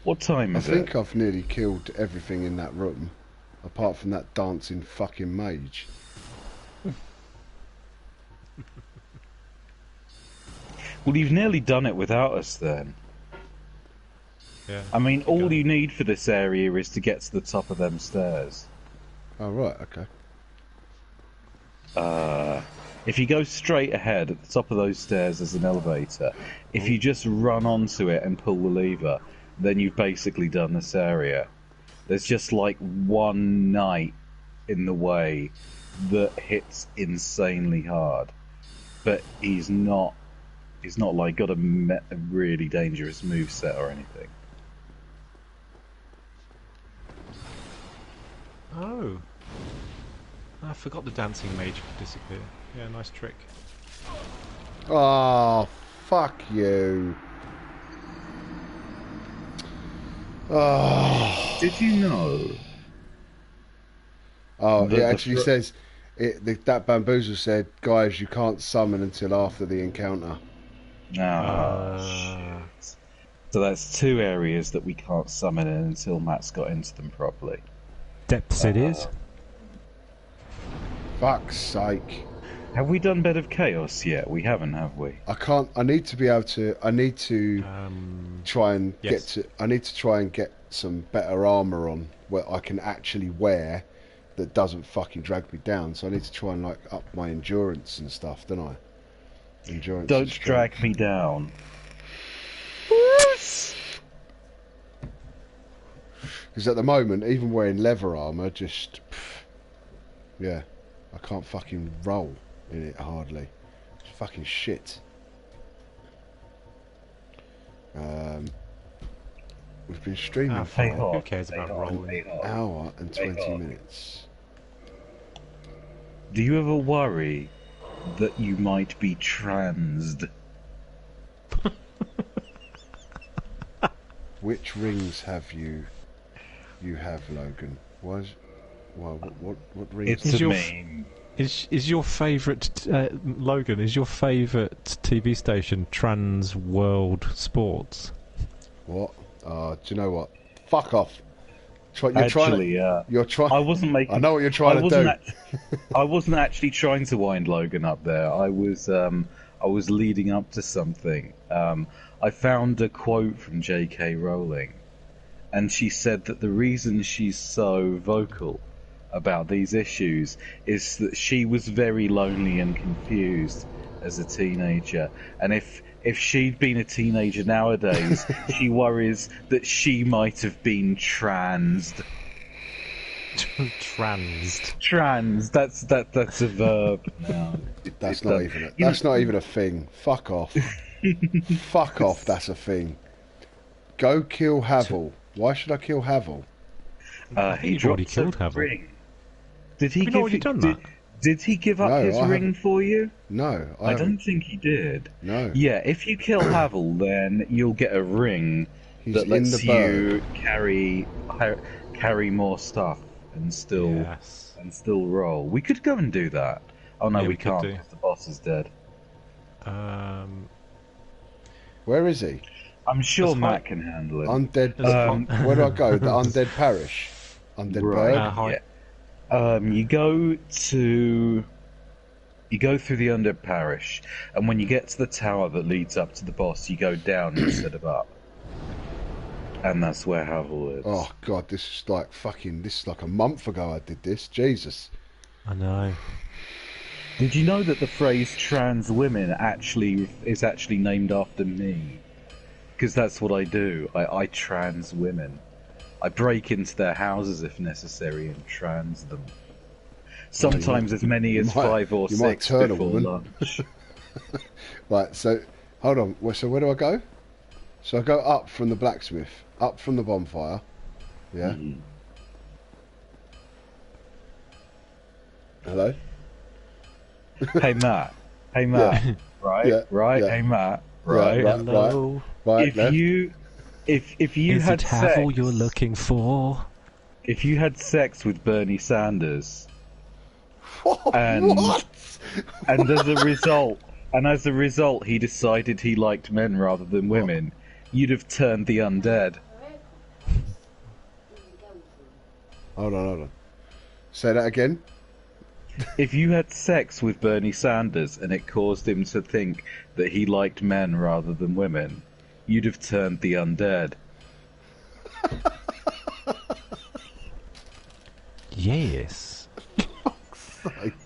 S3: What time
S1: I
S3: is
S1: think
S3: it?
S1: I've nearly killed everything in that room, apart from that dancing fucking mage.
S3: Well, you've nearly done it without us then.
S2: Yeah.
S3: I mean, all
S2: going.
S3: you need for this area is to get to the top of them stairs.
S1: Oh right, okay.
S3: If you go straight ahead, at the top of those stairs there's an elevator. If you just run onto it and pull the lever, then you've basically done this area. There's just like one knight in the way that hits insanely hard, but he's not like got a really dangerous moveset or anything.
S2: Oh. I forgot the dancing mage could disappear. Yeah, nice trick.
S1: Oh, fuck you. Oh,
S3: Did you know?
S1: it
S3: The
S1: actually
S3: fr-
S1: says, that bamboozle said, guys, you can't summon until after the encounter.
S3: Ah, shit. So that's two areas that we can't summon in until Matt's got into them properly.
S2: Depths it is.
S1: Fuck's sake.
S3: Have we done Bed of Chaos yet? We haven't, have we?
S1: I can't. I need to be able to. I need to try and
S2: yes.
S1: get to. I need to try and get some better armor on where I can actually wear that doesn't fucking drag me down. So I need to try and like up my endurance and stuff, don't I? Endurance.
S3: Don't drag me down.
S1: Because at the moment, even wearing leather armor, just yeah, I can't fucking roll in it hardly. It's fucking shit. We've been streaming for
S3: Hey,
S1: an
S2: Who cares about rolling?
S1: hour and 20 minutes.
S3: Do you ever worry that you might be transed?
S1: Which rings have you? You have, Logan. What rings?
S3: It's
S2: Is
S3: a
S2: your
S3: meme.
S2: Is your favourite Logan? Is your favourite TV station Trans World Sports?
S1: What? Do you know what? Fuck off. You're
S3: Actually,
S1: You're trying.
S3: I wasn't making.
S1: I know what you're trying to do.
S3: I wasn't actually trying to wind Logan up there. I was leading up to something. I found a quote from J.K. Rowling, and she said that the reason she's so vocal about these issues is that she was very lonely and confused as a teenager, and if she'd been a teenager nowadays, she worries that she might have been transed. Trans. That's a verb now.
S1: That's not even a thing. Fuck off. Fuck off. That's a thing. Go kill Havel. Why should I kill Havel?
S3: He
S2: You've already
S3: dropped
S2: killed
S3: a
S2: Havel.
S3: ring. Did he
S2: Have you
S3: give
S2: already
S3: you,
S2: done that?
S3: Did he give up
S1: No,
S3: his
S1: I
S3: ring
S1: haven't.
S3: for you?
S1: No,
S3: I
S1: haven't.
S3: don't think he did.
S1: No.
S3: Yeah, if you kill Havel, then you'll get a ring
S1: He's
S3: that
S1: in
S3: lets
S1: the
S3: you carry more stuff and still
S2: Yes.
S3: roll. We could go and do that. Oh no,
S2: Yeah,
S3: we
S2: we could
S3: can't
S2: do.
S3: because the boss is dead.
S1: Where is he?
S3: I'm sure
S2: That's
S3: Matt
S2: fine.
S3: can handle it.
S1: Undead. Where do I go? The Undead Parish. Undead
S3: Right.
S1: Bird.
S2: Hi.
S3: You go through the Undead Parish, and when you get to the tower that leads up to the boss, you go down instead of up. And that's where Havel is.
S1: Oh god, this is like fucking. This is like a month ago I did this. Jesus.
S2: I know.
S3: Did you know that the phrase trans women is actually named after me? Because that's what I do. I trans women. I break into their houses if necessary and trans them. Sometimes as many as 5 or
S1: you might
S3: 6
S1: turn a
S3: before
S1: woman.
S3: lunch.
S1: Right. So hold on. So where do I go? So I go up from the blacksmith, up from the bonfire. Yeah. Hello.
S3: Hey Matt. Hey Matt. Right.
S1: Yeah.
S3: Right.
S1: Yeah.
S3: Hey Matt.
S1: Yeah,
S3: Right.
S1: right.
S2: Hello.
S1: Right.
S3: If
S1: left.
S3: you
S2: Is
S3: had
S2: it Havel
S3: sex,
S2: you're looking for?
S3: if you had sex with Bernie Sanders,
S1: What?
S3: and as a result he decided he liked men rather than women, you'd have turned the undead.
S1: Hold on. Say that again.
S3: If you had sex with Bernie Sanders and it caused him to think that he liked men rather than women, you'd have turned the undead.
S2: Yes.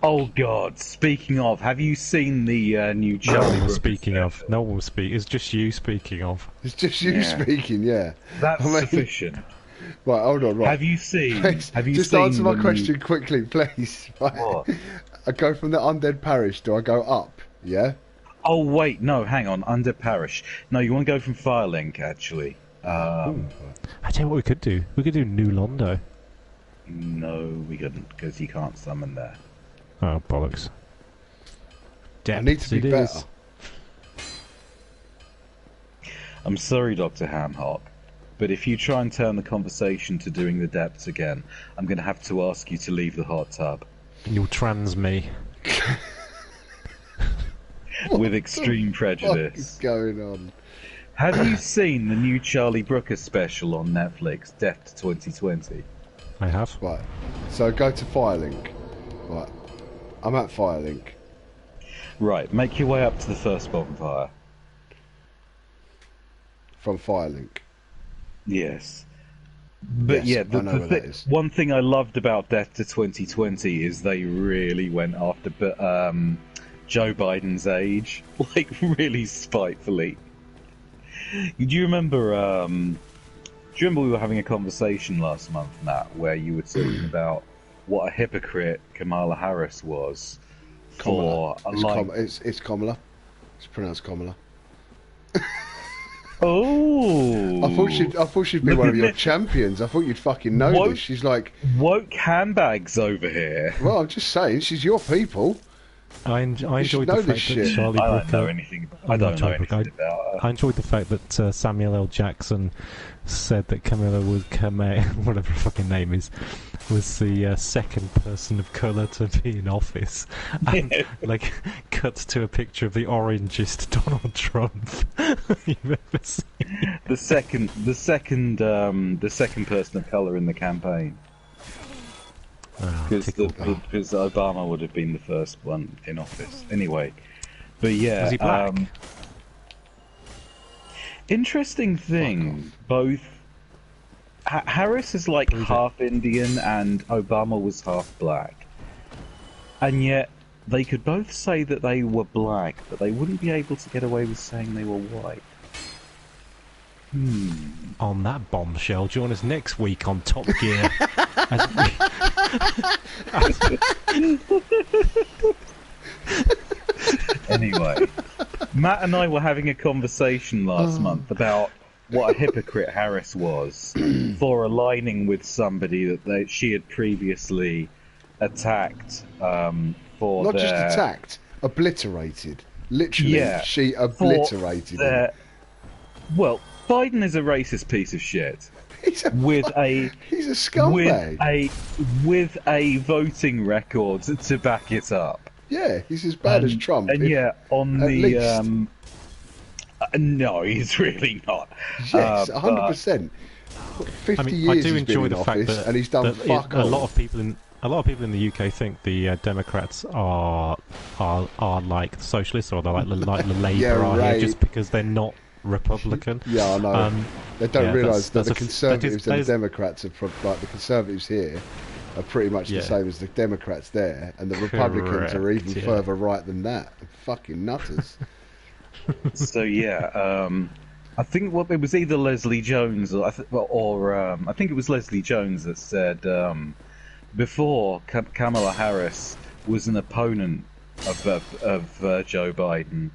S3: Oh God! Speaking of, have you seen the new
S2: No
S3: Charlie
S2: one was
S3: Brooker
S2: speaking of.
S3: special?
S2: No one was speaking. It's just you speaking of.
S1: It's just you
S3: Yeah.
S1: speaking. Yeah.
S3: That's
S1: I mean-
S3: sufficient.
S1: Right. Hold on. Right.
S3: Have you seen?
S1: Please,
S3: Have you
S1: just
S3: seen
S1: answer my
S3: the
S1: question quickly, please. Right.
S3: What?
S1: I go from the undead parish. Do I go up? Yeah.
S3: Oh wait, no, hang on. Under Parish. No, you want to go from Firelink actually.
S2: I tell you what we could do. We could do New Londo.
S3: No, we couldn't because you can't summon there.
S2: Oh, bollocks.
S1: I need to be
S2: Depths it
S1: better.
S2: is.
S3: I'm sorry, Dr. Hamhock, but if you try and turn the conversation to doing the depths again, I'm going to have to ask you to leave the hot tub
S2: And you'll trans me.
S3: with extreme
S1: What is
S3: prejudice.
S1: going on?
S3: Have you seen the new Charlie Brooker special on Netflix, Death to 2020?
S2: I have.
S1: Right. So go to Firelink. Right. I'm at Firelink.
S3: Right, make your way up to the first bonfire.
S1: From Firelink.
S3: Yes. But
S1: Yes,
S3: yeah,
S1: I know where that is.
S3: one thing I loved about Death to 2020 is they really went after Joe Biden's age, like really spitefully. Do you remember? Do you remember we were having a conversation last month, Matt, where you were talking about what a hypocrite Kamala Harris was for
S1: Kamala. It's Kamala. It's pronounced Kamala.
S3: Oh,
S1: I thought she'd be one of your champions. I thought you'd fucking know this. She's like
S3: woke handbags over here.
S1: Well, I'm just saying, she's your people.
S2: I enjoyed
S1: know
S2: the
S1: this
S2: fact that
S1: shit.
S2: Charlie
S3: I
S2: Brooker.
S3: don't know anything. I don't know anything about her.
S2: I enjoyed the fact that Samuel L. Jackson said that Camilla whatever her fucking name is, was the second person of colour to be in office, and like cut to a picture of the orangest Donald Trump you've ever seen.
S3: The second person of colour in the campaign. Because Obama would have been the first one in office anyway. But yeah,
S2: Was he black?
S3: Interesting thing. Both Harris is like half Indian and Obama was half black, and yet they could both say that they were black, but they wouldn't be able to get away with saying they were white.
S2: On that bombshell, join us next week on Top Gear.
S3: Anyway, Matt and I were having a conversation last month about what a hypocrite Harris was for aligning with somebody that she had previously attacked for
S1: Not just attacked, obliterated. Literally,
S3: Yeah,
S1: she obliterated him.
S3: Well, Biden is a racist piece of shit.
S1: He's a
S3: scumbag. With a voting record to back it up.
S1: Yeah, he's as bad as Trump.
S3: And no, he's really not.
S1: Yes, 100%. 50 years
S2: I do
S1: he's
S2: enjoy
S1: been in
S2: the fact
S1: office,
S2: that,
S1: and he's done fuck all.
S2: a lot of people in the UK think the Democrats are like socialists, or they're like the Labour are here, just because they're not Republican.
S1: Yeah, I know. They don't realise that the Conservatives and the Democrats are like the Conservatives here are pretty much the same as the Democrats there, and the Republicans are even further right than that. Fucking nutters.
S3: So yeah, I think it was either Leslie Jones or I think it was Leslie Jones that said before Kamala Harris was an opponent of Joe Biden,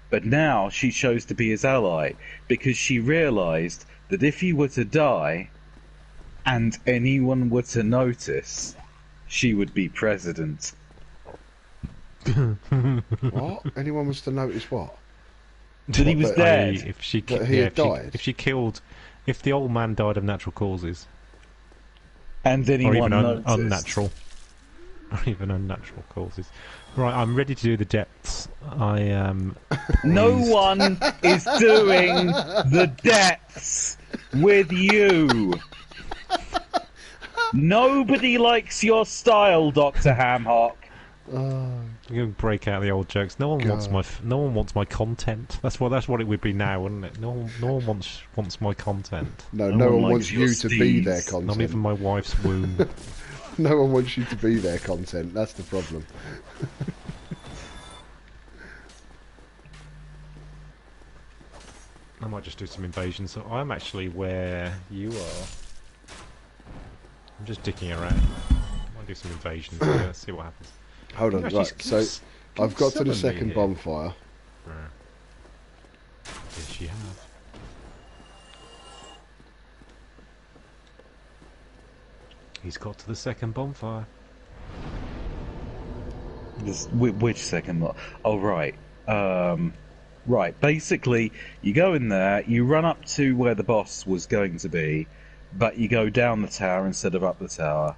S3: but now she chose to be his ally because she realised that if he were to die and anyone were to notice, she would be president.
S1: What? Anyone was to notice what?
S3: That he was dead.
S2: If the old man died of natural causes,
S3: and anyone noticed.
S2: unnatural, or even unnatural causes. Right, I'm ready to do the depths. I am.
S3: No one is doing the depths with you. Nobody likes your style, Dr. Hamhock.
S2: I'm going to break out the old jokes. No one wants my content. That's what it would be now, wouldn't it? No one wants my content.
S1: No one wants you to be their content.
S2: Not even my wife's womb.
S1: No one wants you to be their content. That's the problem.
S2: I might just do some invasions. So I'm actually where you are. I'm just dicking around. I might do some invasions. Let's see what happens.
S1: Hold on, right. So I've got to the second bonfire.
S2: Yes, you have. He's got to the second bonfire.
S3: Which second? Oh, right. Right. Basically, you go in there, you run up to where the boss was going to be, but you go down the tower instead of up the tower,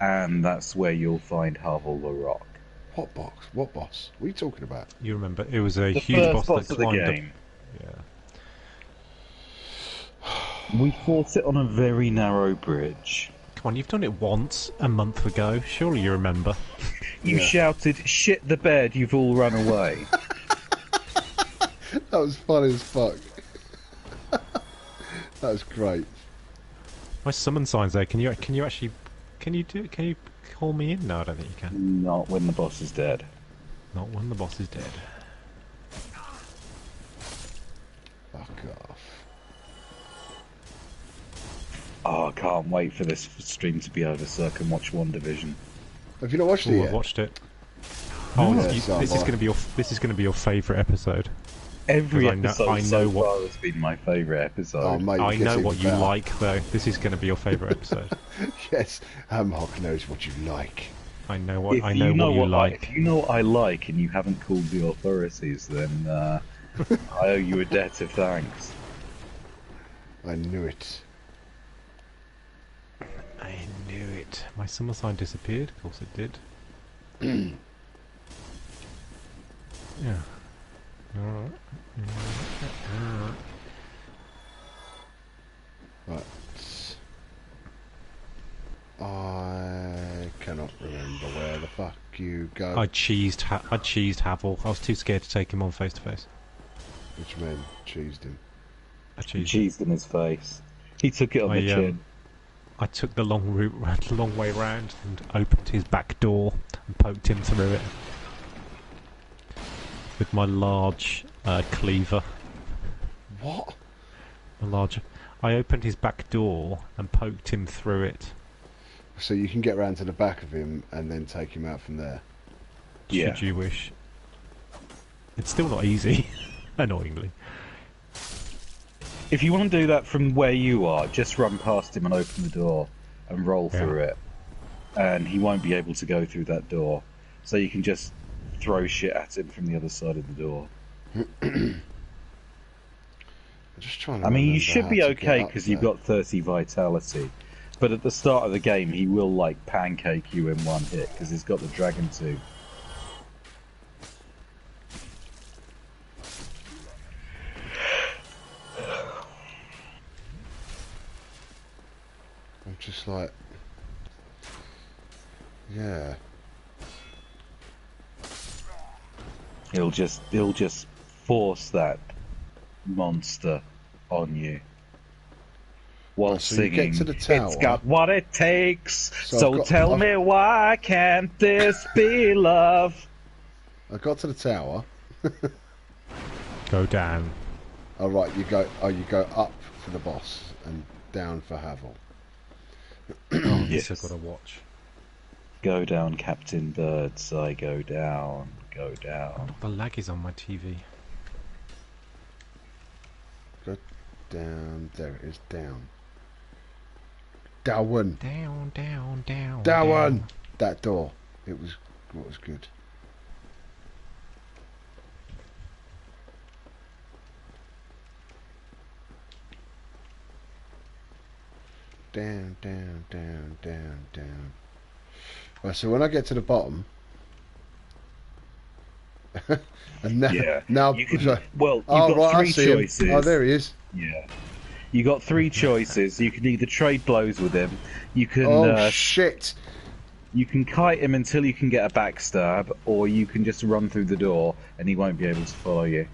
S3: and that's where you'll find Harvel the Rock.
S1: What box? What boss? What are you talking about?
S2: You remember, it was a
S3: The
S2: huge
S3: first
S2: boss that
S3: of the
S2: climbed up.
S3: game.
S2: Yeah.
S3: We fought it on a very narrow bridge.
S2: Come on, you've done it once, a month ago. Surely you remember.
S3: You
S1: Yeah.
S3: shouted, "Shit the bed, you've all run away."
S1: That was funny as fuck. That was great.
S2: My summon sign's there. Can you actually can you call me in? No, I don't think you can.
S3: Not when the boss is dead.
S2: Not when the boss is dead.
S1: Fuck off.
S3: Oh, I can't wait for this stream to be over so I can watch One Division.
S1: Have you not watched it
S2: Oh, I
S1: yet?
S2: watched it. Oh,
S1: Yeah,
S2: this
S1: so
S2: is
S1: have I.
S2: going to be your favourite episode.
S3: Every
S2: 'Cause I know-
S3: episode
S2: I
S3: so
S2: know what-
S3: far has been my favourite episode.
S1: Oh, mate,
S2: I
S1: it gets
S2: know
S1: even
S2: what you
S1: better.
S2: like, though. This is going to be your favourite episode.
S1: Yes, Mark knows what you like.
S2: I know what
S3: If
S2: I know
S3: you know
S2: what you
S3: what
S2: like.
S3: if you know what I like and you haven't called the authorities, then I owe you a debt of thanks.
S1: I knew it.
S2: I knew it. My summer sign disappeared. Of course it did. Yeah. Alright.
S1: Right. I cannot remember where the fuck you go.
S2: I cheesed Havel. I was too scared to take him on face to face.
S1: Which man cheesed him.
S2: I cheesed.
S3: Cheesed in his face. He took it on the chin.
S2: I took the long route, the long way round, and opened his back door and poked him through it with my large cleaver.
S1: What?
S2: I opened his back door and poked him through it.
S1: So you can get round to the back of him and then take him out from there.
S3: Yeah.
S2: Should you wish? It's still not easy, annoyingly.
S3: If you want to do that from where you are, just run past him and open the door and roll through it. And he won't be able to go through that door. So you can just throw shit at him from the other side of the door.
S1: I'm just trying to
S3: I mean, you
S1: remember
S3: should
S1: how
S3: be
S1: to
S3: okay
S1: get up
S3: because you've
S1: there.
S3: got 30 vitality. But at the start of the game, he will, like, pancake you in one hit because he's got the dragon too.
S1: I'm just like... Yeah.
S3: He'll just force that monster on you while
S1: Right, so you
S3: singing.
S1: get to the tower.
S3: It's got what it takes.
S1: So
S3: So,
S1: I've got-
S3: tell
S1: I've-
S3: me why can't this be love?
S1: I got to the tower.
S2: Go down.
S1: Oh right, you go up for the boss and down for Havel.
S2: Yes, I've got to watch.
S3: Go down, Captain Birdseye. Go down. Go down.
S2: The lag is on my TV.
S1: Go down. There it is. Down. Down.
S2: Down, down, down.
S1: Down. That door. It was what was good. Down, down, down, down, down. Right, so when I get to the bottom, and now,
S3: Yeah.
S1: now,
S3: You can,
S1: so-
S3: well, you've
S1: oh,
S3: got
S1: right, I
S3: three
S1: see him.
S3: choices.
S1: Oh, there he is.
S3: Yeah. You got three choices. You can either trade blows with him. You can
S1: Oh shit!
S3: you can kite him until you can get a backstab, or you can just run through the door and he won't be able to follow you.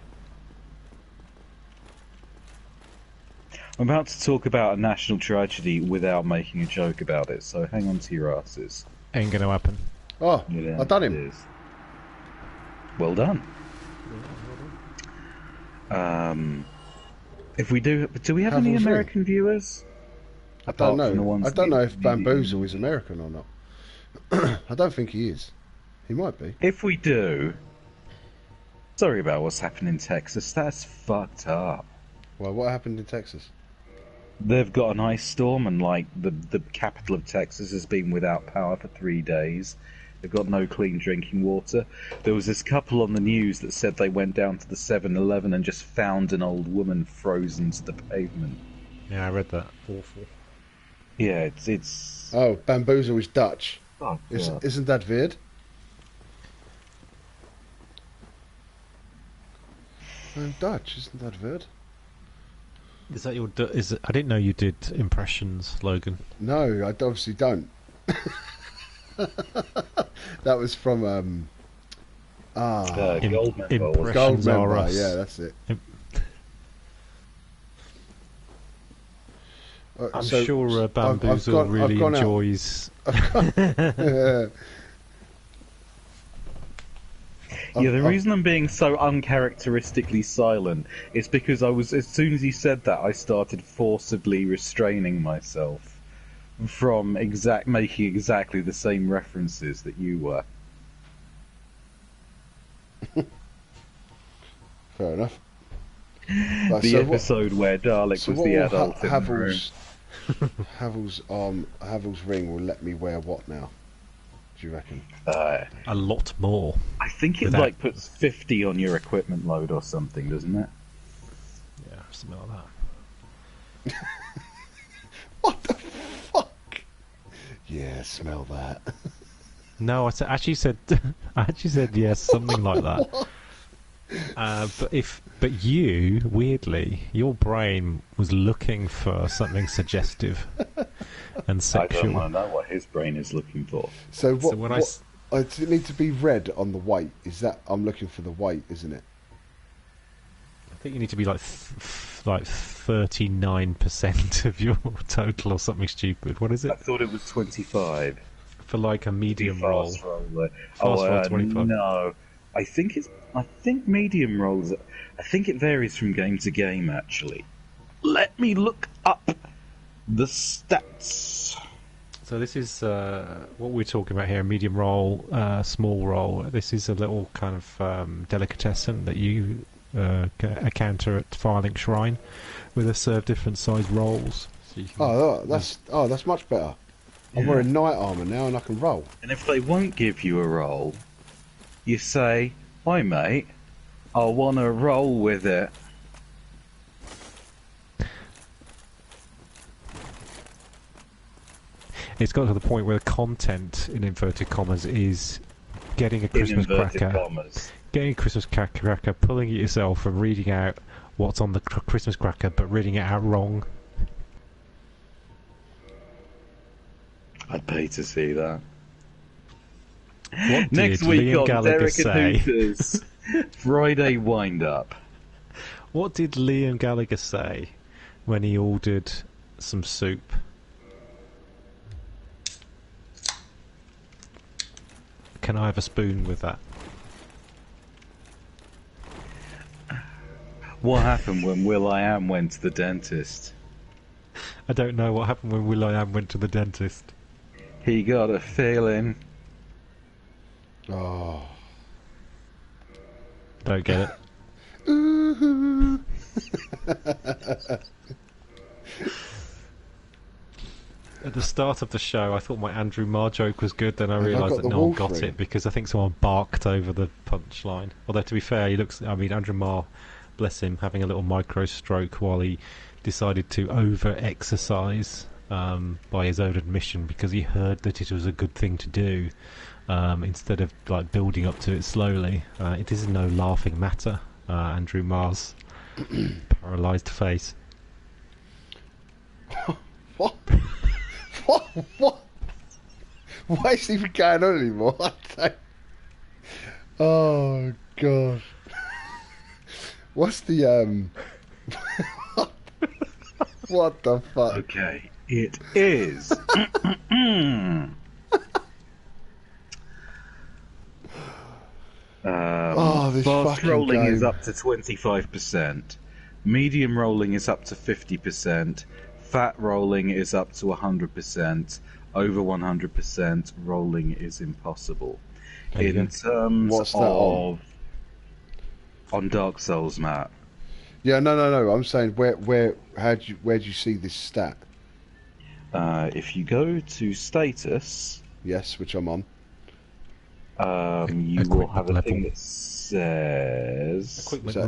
S3: I'm about to talk about a national tragedy without making a joke about it, so hang on to your asses.
S2: Ain't gonna happen.
S1: Oh,
S3: Yeah,
S1: I done
S3: it
S1: him.
S3: is. Well done. If we do we have any
S1: Havel's ring.
S3: American viewers?
S1: I don't
S3: Apart from the
S1: know.
S3: ones
S1: I don't know
S3: that
S1: if
S3: you-
S1: Bamboozle is American or not. I don't think he is. He might be.
S3: If we do, sorry about what's happened in Texas. That's fucked up.
S1: Well, what happened in Texas?
S3: They've got an ice storm, and like the capital of Texas has been without power for 3 days. They've got no clean drinking water. There was this couple on the news that said they went down to the 7-Eleven and just found an old woman frozen to the pavement.
S2: Yeah, I read that. Awful.
S3: Yeah, it's.
S1: Oh, Bamboozle is Dutch.
S3: Oh, God.
S1: Isn't that weird? I'm Dutch, isn't that weird?
S2: Is that your? I didn't know you did impressions, Logan.
S1: No, I obviously don't. That was from
S3: Gold member.
S1: Gold
S2: Impressions are
S1: member.
S2: us.
S1: Yeah, that's it.
S2: I'm
S1: So,
S2: sure Bamboozle
S1: gone- I've
S2: really
S1: gone out-
S2: enjoys.
S1: Yeah.
S3: Yeah, the
S1: I've-
S3: reason I'm being so uncharacteristically silent is because as soon as he said that, I started forcibly restraining myself from making exactly the same references that you were.
S1: Fair enough. Right,
S3: The
S1: so what-
S3: episode where Dalek
S1: so
S3: was
S1: what
S3: the
S1: will
S3: adult in the room.
S1: Havel's ring will let me wear what now? Do you reckon?
S3: Uh,
S2: A lot more.
S3: I think it
S2: Without-
S3: like puts 50 on your equipment load or something, doesn't it?
S2: Yeah, something like that.
S1: What the fuck? Yeah, smell that.
S2: No, actually said yes, something like that. But you, weirdly, your brain was looking for something suggestive and
S3: I
S2: sexual.
S3: don't want to know what his brain is looking for.
S1: So what?
S2: So when
S1: Does it need to be red on the weight? Is that I'm looking for the weight, isn't it?
S2: I think you need to be like 39% of your total or something stupid. What is
S3: I
S2: it
S3: thought it was 25.
S2: for like a medium roll?
S3: Fast roller.
S2: roll 25.
S3: No, I think medium rolls. I think it varies from game to game. Actually, let me look up the stats.
S2: So this is what we're talking about here: medium roll, small roll. This is a little kind of delicatessen that you encounter at Firelink Shrine, where they serve different size rolls. So you can,
S1: That's much better. I'm wearing knight armor now and I can roll.
S3: And if they won't give you a roll, you say, "Hi, mate, I want to roll with it."
S2: It's got to the point where the content, in inverted commas, is getting a
S3: In
S2: Christmas
S3: inverted
S2: cracker,
S3: commas.
S2: getting a Christmas cracker, pulling it yourself, and reading out what's on the Christmas cracker, but reading it out wrong.
S3: I'd pay to see that.
S2: What
S3: Next
S2: did
S3: week
S2: Liam
S3: on
S2: Gallagher
S3: Derek and
S2: say?
S3: Hooters, Friday wind up.
S2: What did Liam Gallagher say when he ordered some soup? Can I have a spoon with that?
S3: What happened when Will.i.am went to the dentist?
S2: I don't know what happened when Will.i.am went to the dentist.
S3: He got a feeling.
S1: Oh.
S2: Don't get it.
S1: Ooh.
S2: At the start of the show, I thought my Andrew Marr joke was good, then I
S1: Have I
S2: realised
S1: got
S2: that
S1: the
S2: no one
S1: wolf
S2: got
S1: ring?
S2: it because I think someone barked over the punchline. Although, to be fair, Andrew Marr, bless him, having a little micro stroke while he decided to over-exercise by his own admission because he heard that it was a good thing to do instead of like building up to it slowly. It is no laughing matter, Andrew Marr's paralysed face.
S1: What? What? Why is even going on anymore? I don't- Oh god. What's the What the fuck?
S3: Okay, it is.
S1: This
S3: Fast
S1: fucking
S3: rolling is
S1: game.
S3: up to 25%. Medium rolling is up to 50%. Fat rolling is up to 100%. Over 100% rolling is impossible.
S2: There you
S3: In
S2: go.
S3: terms
S1: What's that
S3: of on Dark Souls, Matt.
S1: Yeah, no. I'm saying where'd you see this stat?
S3: If you go to status,
S1: Yes, which I'm on.
S3: you will have a
S2: Equipment
S3: thing
S2: level.
S3: that says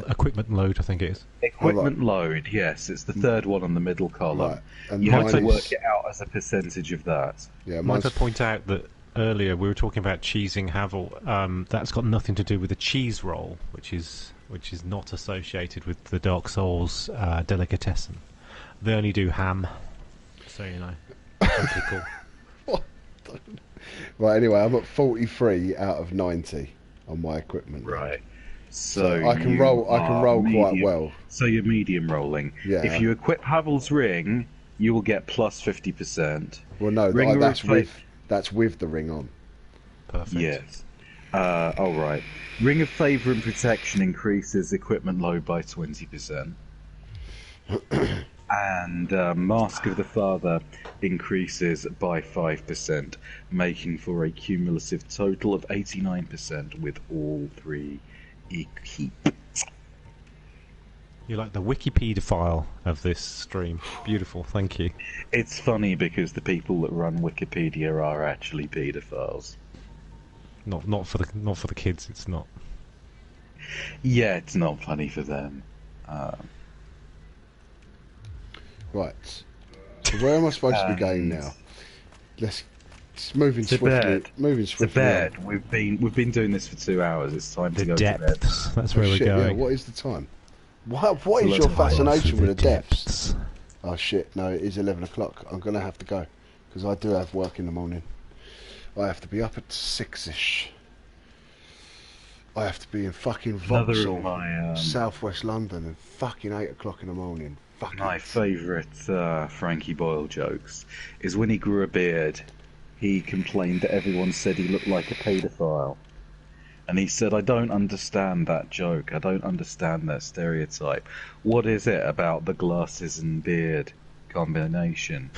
S2: Equipment load, I think it is.
S3: equipment load. Yes, it's the third one on the middle column.
S1: Right. And
S3: You have
S1: mine
S3: to
S1: is-
S3: work it out as a percentage of that.
S1: Yeah,
S2: Might
S1: mine's
S2: I point out that earlier we were talking about cheesing Havel. That's got nothing to do with the cheese roll, which is not associated with the Dark Souls delicatessen. They only do ham, so you know. Totally cool.
S1: Right, anyway, I'm at 43 out of 90 on my equipment.
S3: Right.
S1: So I can
S3: you
S1: roll. I can
S3: are
S1: roll quite
S3: medium-
S1: well.
S3: So you're medium rolling.
S1: Yeah.
S3: If you equip Havel's ring, you will get plus 50%.
S1: Well, no,
S3: Ring
S1: that's with the ring on.
S2: Perfect.
S3: Yes. Oh, right. Ring of Favour and Protection increases equipment load by 20%. And Mask of the Father increases by 5%, making for a cumulative total of 89% with all three equipped.
S2: You're like the Wikipedia file of this stream. Beautiful, thank you.
S3: It's funny because the people that run Wikipedia are actually paedophiles.
S2: Not for the kids. It's not.
S3: Yeah, it's not funny for them.
S1: Right. So where am I supposed to be going now? It's moving
S3: To
S1: swiftly.
S3: bed.
S1: Moving
S3: To
S1: swiftly.
S3: bed. We've been doing this for 2 hours. It's time to
S2: The
S3: go to bed.
S2: depths. That's
S1: Oh,
S2: where we're
S1: shit, yeah.
S2: going.
S1: What is the time? What is
S3: It's
S1: your
S3: 11
S1: fascination with the depths?
S2: depths.
S1: Oh shit! No, it is 11 o'clock. I'm gonna have to go because I do have work in the morning. I have to be up at 6ish. I have to be in fucking
S3: Another of
S1: Vauxhall,
S3: my
S1: southwest London, at fucking 8 o'clock in the morning. Fucking
S3: my favourite Frankie Boyle jokes is when he grew a beard. He complained that everyone said he looked like a paedophile. And he said, I don't understand that joke. I don't understand that stereotype. What is it about the glasses and beard combination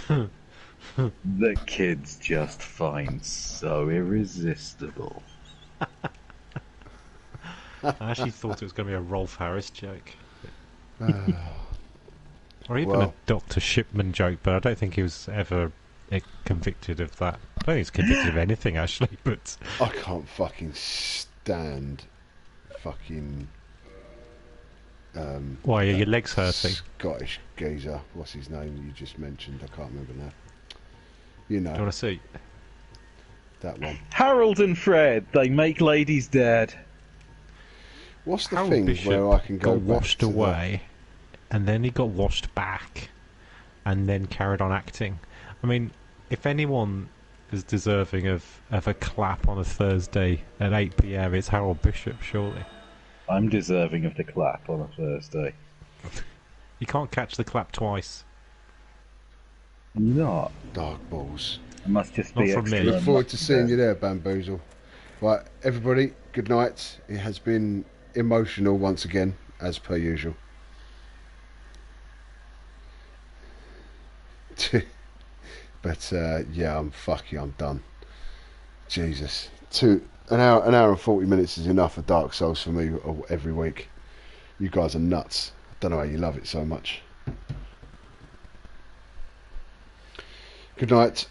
S3: that kids just find so irresistible?
S2: I actually thought it was going to be a Rolf Harris joke.
S1: Ah,
S2: Or even
S1: Well.
S2: a Dr. Shipman joke, but I don't think he was ever convicted of that. I don't think he's convicted of anything, actually, but...
S1: I can't fucking stand fucking
S2: Why, are your legs hurting?
S1: Scottish geezer. What's his name you just mentioned? I can't remember now. You know,
S2: Do you want to see?
S1: that one.
S3: Harold and Fred, they make ladies dead.
S1: What's the
S2: Harold
S1: thing
S2: Bishop
S1: where I can go
S2: got
S1: back
S2: washed
S1: to the-
S2: away, and then he got washed back, and then carried on acting. I mean, if anyone is deserving of a clap on a Thursday at 8 p.m, it's Harold Bishop, surely.
S3: I'm deserving of the clap on a Thursday.
S2: You can't catch the clap twice.
S3: Not.
S1: Dark balls.
S3: I must just
S2: Not
S3: be
S2: from me.
S3: extra
S1: Look forward to
S3: unlucky
S1: seeing
S3: there.
S1: you there, Bamboozle. Right, everybody, good night. It has been emotional once again, as per usual. But yeah, I'm done. Jesus, an hour and 40 minutes is enough for Dark Souls for me every week. You guys are nuts. I don't know how you love it so much. Good night.